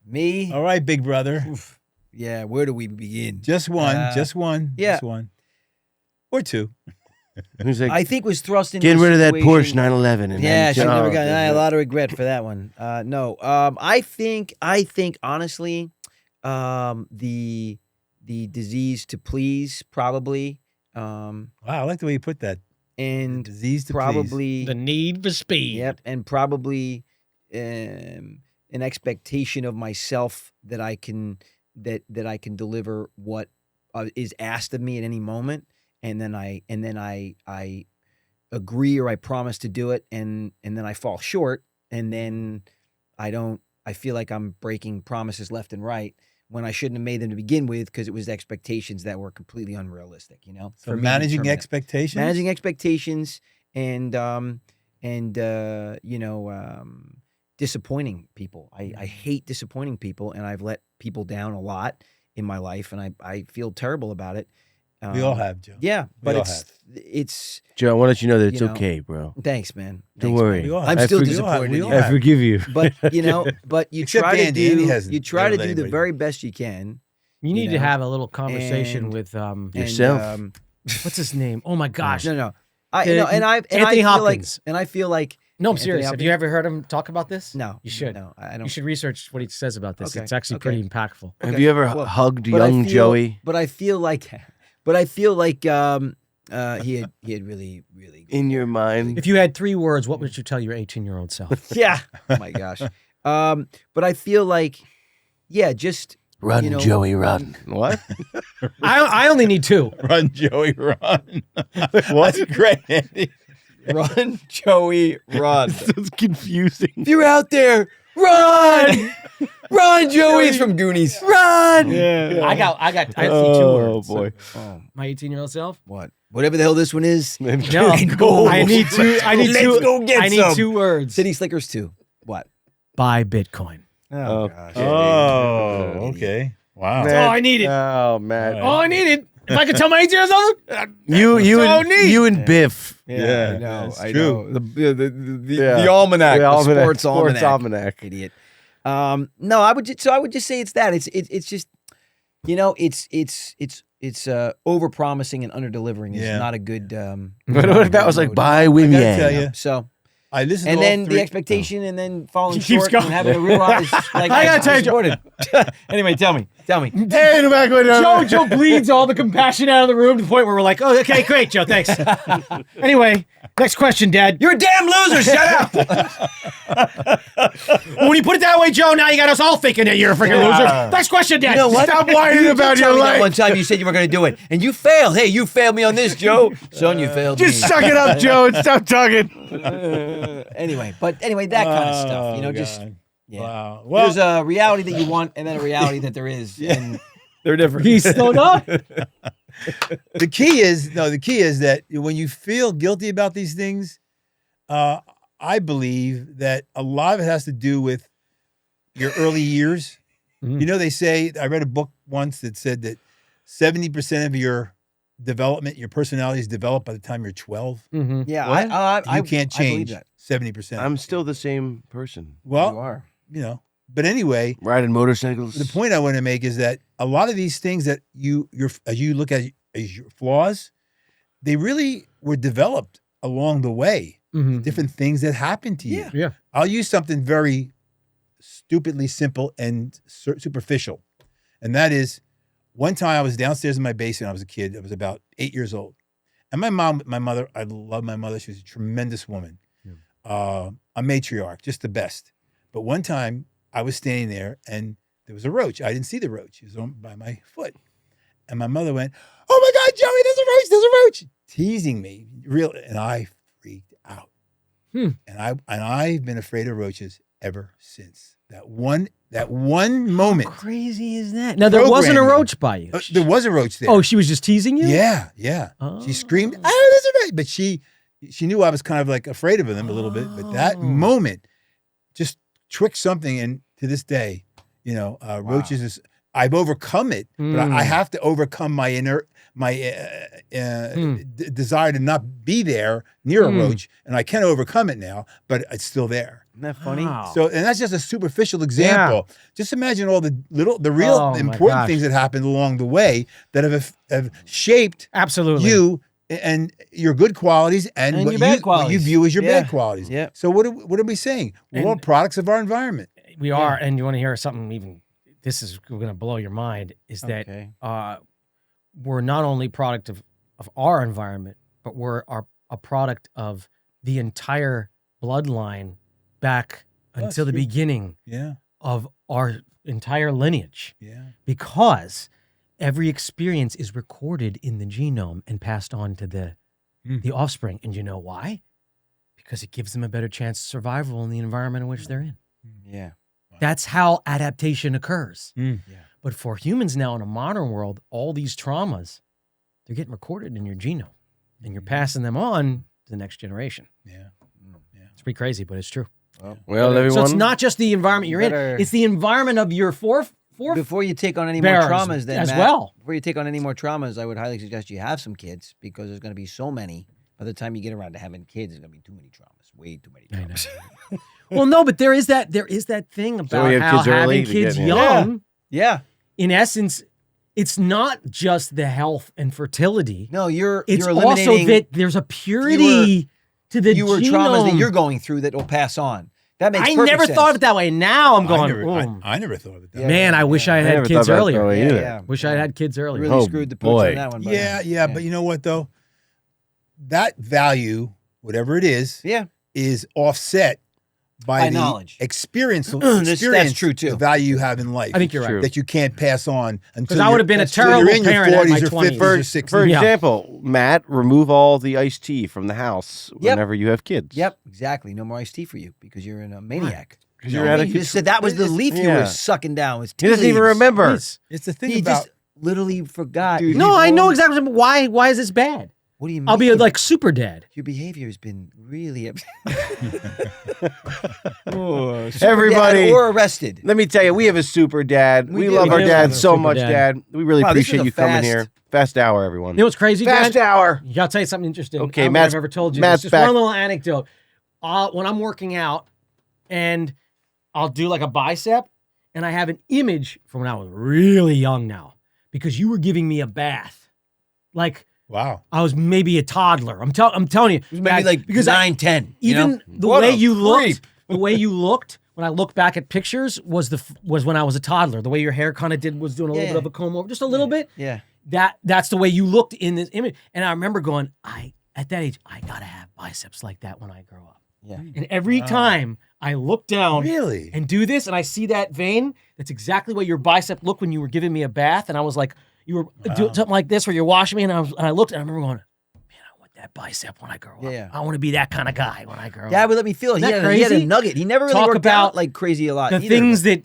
Me. All right, big brother. Oof. Yeah, where do we begin? Just one. Yeah. Just one. Or two. Who's like, I think was thrust into get rid of that Porsche situation- 911. And Yeah, then, she never got. I yeah. had a lot of regret for that one. No, I think honestly, the disease to please probably, Wow, I like the way you put that. and Disease to please. probably The need for speed. Yep, and probably an expectation of myself that I can deliver what is asked of me at any moment, and then I agree or I promise to do it, and then I fall short, and then I feel like I'm breaking promises left and right when I shouldn't have made them to begin with because it was expectations that were completely unrealistic. So for me to managing determine it. expectations. Managing expectations and disappointing people. I hate disappointing people, and I've let people down a lot in my life, and I feel terrible about it. We all have, Joe. Yeah, but all it's Joe, I want to let you know that it's You know, okay, bro. thanks, man. Don't Thanks, worry. man. We all I'm have. still We all have. disappointed We in all you. have. I forgive you. But you Except try Andy. Andy to do hasn't you try to ever let do the anybody very best you can. You need to know, have a little conversation and- with Yourself. And, what's his name? Oh my gosh. no. Anthony I feel Hopkins. I feel like No, I'm Anthony serious. Have Hopkins? you ever heard him talk about this? no, You should. No, I don't. You should research what he says about this. Okay, It's actually okay. pretty impactful. Have Okay, you ever well, hugged but I young feel- Joey But I feel like he had really good. in your mind? If you had 3 words, what would you tell your 18-year-old self? Yeah. Oh my gosh. But I feel like, yeah, just Run, you know, Joey, run. What? I only need 2. Run, Joey, run. That's great, Andy. run, Joey, run. That's confusing. If you're out there, run, run, Joey. It's from Goonies. Run. Yeah. I see 2 words. Oh boy. Oh, My 18-year-old self? what? Whatever the hell this one is. No. go. I need 2. I need Let's 2. go get I need some. 2 words. City Slickers 2. What? Buy Bitcoin. Oh, Okay. gosh. Oh, okay. Wow. That's all I needed. Oh man. All I needed. If I could tell my 18-year-old self, You all I and need. you and Biff. Yeah, I know. that's I true. know. The Yeah. almanac, The the almanac, sports almanac. almanac. Idiot. No, I would just say it's that. It's just, it's over promising and under delivering is Yeah. not a good. What if that was like mode. buy I Wim gotta Yang? tell you, So I listened and to all then 3. the expectation and then falling He keeps short going. and having to realize like I gotta tell you, disappointed. Anyway, tell me. Hey, no back with Joe bleeds all the compassion out of the room to the point where we're like, oh, okay, great, Joe, thanks. Anyway, next question, Dad. You're a damn loser. Shut up. Well, when you put it that way, Joe, now you got us all thinking that you're a freaking loser. Next question, Dad. You know what? Stop whining You about did your tell me that life. one time you said you were going to do it, and you failed. Hey, you failed me on this, Joe. Son, you failed Just me. suck it up, Joe, and stop talking. Anyway, that kind of stuff. Oh, just God. yeah. Wow. Well, There's a reality that you want, and then a reality that there is, and they're different. He's still not. the key is that when you feel guilty about these things, I believe that a lot of it has to do with your early years. Mhm. You know, they say, I read a book once that said that 70% of your development, your personality is developed by the time you're 12. Mm-hmm. Yeah, What? I You can't I believe change that. 70%. I'm still the same person. You well, are. but anyway, Riding motorcycles. the point I want to make is that a lot of these things that as you look at as your flaws, they really were developed along the way. Mm-hmm. Different things that happened to you. Yeah. Yeah. I'll use something very stupidly simple and superficial. And that is, one time I was downstairs in my basement. I was a kid. I was about 8 years old. And my mother, I love my mother. She was a tremendous woman. A matriarch, just the best. But one time I was standing there and there was a roach. I didn't see the roach. It was on by my foot. And my mother went, "Oh my God, Joey, there's a roach," teasing me. And I freaked out. Hmm. And I've been afraid of roaches ever since. That That one moment. How crazy is that? Now, there wasn't a Programming. roach by you. There was a roach there. Oh, she was just teasing you? Yeah. She screamed, "Oh, this is right!" But she knew I was kind of like afraid of them a little bit. But that moment just tricked something. And to this day, roaches is. I've overcome it, but I have to overcome my desire to not be there near a roach, and I can overcome it now. But it's still there. Isn't that funny? Wow. So, and that's just a superficial example. Just imagine all the real Oh, my important gosh. things that happened along the way that have shaped Absolutely. you and your good qualities and And what your bad what you qualities. view as your Yeah. bad qualities. Yeah. So what are we saying? We're all products of our environment. We are, and you want to hear something even, this is going to blow your mind, is that Okay. we're not only product of our environment, but we're a product of the entire bloodline back until the true. beginning Yeah. of our entire lineage, Yeah. because every experience is recorded in the genome and passed on to the offspring. And you know why? Because it gives them a better chance of survival in the environment in which they're in. Yeah. That's how adaptation occurs. Mm. But for humans now in a modern world, all these traumas, they're getting recorded in your genome, and you're passing them on to the next generation. Yeah. It's pretty crazy, but it's true. Well, everyone. So it's not just the environment you're Better- in; it's the environment of your Before you take on any more bearers traumas, then as Matt, well. Before you take on any more traumas, I would highly suggest you have some kids, because there's going to be so many. By the time you get around to having kids, there's going to be too many traumas. Way too many traumas. Well, no, but there is that thing about we have how kids early having to kids get- young, Yeah. in essence, it's not just the health and fertility. No, you're It's eliminating also that there's a purity to the fewer genome. traumas that you're going through that will pass on. That makes I perfect never sense. thought of it that way. Now I'm I going, never, "Oh, I never thought of it that Yeah. way. man, I wish I I had never kids thought about it that earlier. way Yeah, either. yeah. Wish I had kids earlier. Really Oh, screwed the pooch boy. on that one. buddy. Yeah, but you know what though? That value, whatever it is offset by By the knowledge. experience. That's true, too. The value you have in life. I think you're True. right. that you can't pass on until I would have been a until terrible you're in your parent at my 40s or 20s. 50s For, or 60s. for Yeah. example, Matt, remove all the iced tea from the house Yep. whenever you have kids. Yep, exactly. No more iced tea for you because you're a maniac. Because you're out of You just said that was the leaf you Yeah. were sucking down. Was He doesn't even remember. It's the thing He about just literally forgot. Dude, No, I know exactly why. Why is this bad? What do you mean? I'll be like super dad. Your behavior has been really Everybody- or arrested. Let me tell you, we have a super dad. We We do. love We our do dad have a so super much, dad. Dad. We really Wow, this appreciate was a you coming fast- here. Fast hour, everyone. You know what's crazy, Fast Dad? hour. You gotta tell you something interesting. Okay, I don't know if Matt's- I've ever told you Matt's this. Just back. one little anecdote. When I'm working out, and I'll do like a bicep, and I have an image from when I was really young now, because you were giving me a bath, like wow. I was maybe a toddler. I'm telling you, It was maybe Dad, like because 9, 10. you even know? the What way a you looked, creep. the way you looked when I look back at pictures was when I was a toddler. The way your hair kind of was doing a little Yeah. bit of a comb over, just a little bit. Yeah. That's the way you looked in this image. And I remember going, at that age, I gotta have biceps like that when I grow up. Yeah. And every time I look down Really? and do this, and I see that vein, that's exactly what your bicep looked when you were giving me a bath. And I was like, you were doing something like this where you're washing me, and I looked, and I remember going, man, I want that bicep when I grow up. Yeah. I want to be that kind of guy when I grow Dad up. would let me feel it. He Isn't had, that he had a crazy? nugget. He never really Talk worked about out like crazy a lot. The either. things that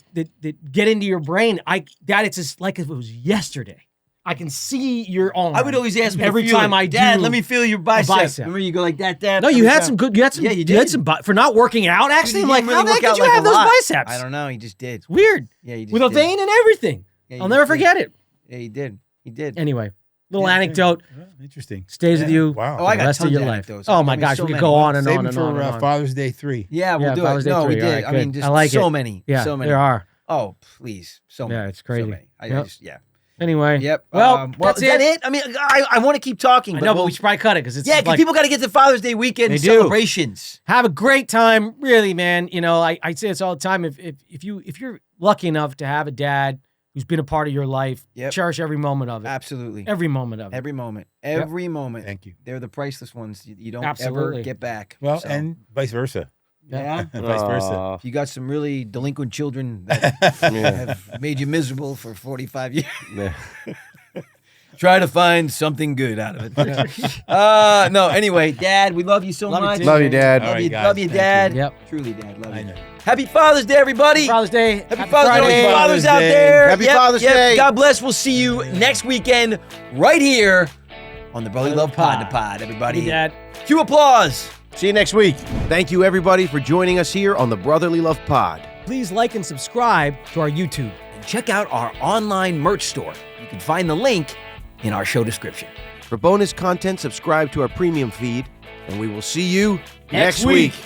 get into your brain, Dad, it's just like if it was yesterday. I can see your arm. I would always ask me every to feel time it. I Dad, do let me feel your bicep. bicep. Remember you go like that, Dad? No, you every had time. some good. You had some. Yeah, you You had did. some for not working out. Dude, Actually, he I'm like, didn't how really the heck work did out you like have a those lot. biceps? I don't know. He just did. It's weird. Yeah, he just With a did. vein and everything. Yeah, he I'll never just did. forget it. Yeah, he did. He did. Anyway, little anecdote Interesting. stays with Yeah. you. Wow. Oh, I the got rest of tons your of life. anecdotes. Oh I my mean, gosh, so we could many. go on and Save on them and for on and on. Father's Day 3. Yeah, we'll Yeah, do Father's it. Day No, we 3. did. All right, I mean, good. just I like so it. many. Yeah, so many. there are. Oh, please. So many. Yeah, it's crazy. So many. I Yep. just, yeah. Anyway. Yep. Well, is that it? I mean, I want to keep talking. I know, but we should probably cut it because it's Yeah, because like, people got to get to Father's Day weekend They do. celebrations. have a great time, really, man. You know, I say this all the time. If you're lucky enough to have a dad who's been a part of your life, Yep. cherish every moment of it. Absolutely. Every moment of it. Every moment. Every moment. Thank you. They're the priceless ones you don't Absolutely. ever get back. Well, So, and vice versa. yeah. Vice versa. Aw. If you got some really delinquent children that Yeah. have made you miserable for 45 years, Yeah. try to find something good out of it. No, anyway, Dad, we love you so Love you much. too, Love you, Dad. All right, guys, Love you, thank Dad. Yep. Truly, Dad. Love I you. know. Happy Father's Day, everybody. Father's Day. Happy Father's Day, all you Friday. fathers out Day. there. Happy Father's Day. God bless. We'll see you next weekend right here on the Brotherly Love Pod to Pod, everybody. Hey, Dad. Cue applause. See you next week. Thank you, everybody, for joining us here on the Brotherly Love Pod. Please like and subscribe to our YouTube. And check out our online merch store. You can find the link in our show description. For bonus content, subscribe to our premium feed, and we will see you Next next week. week.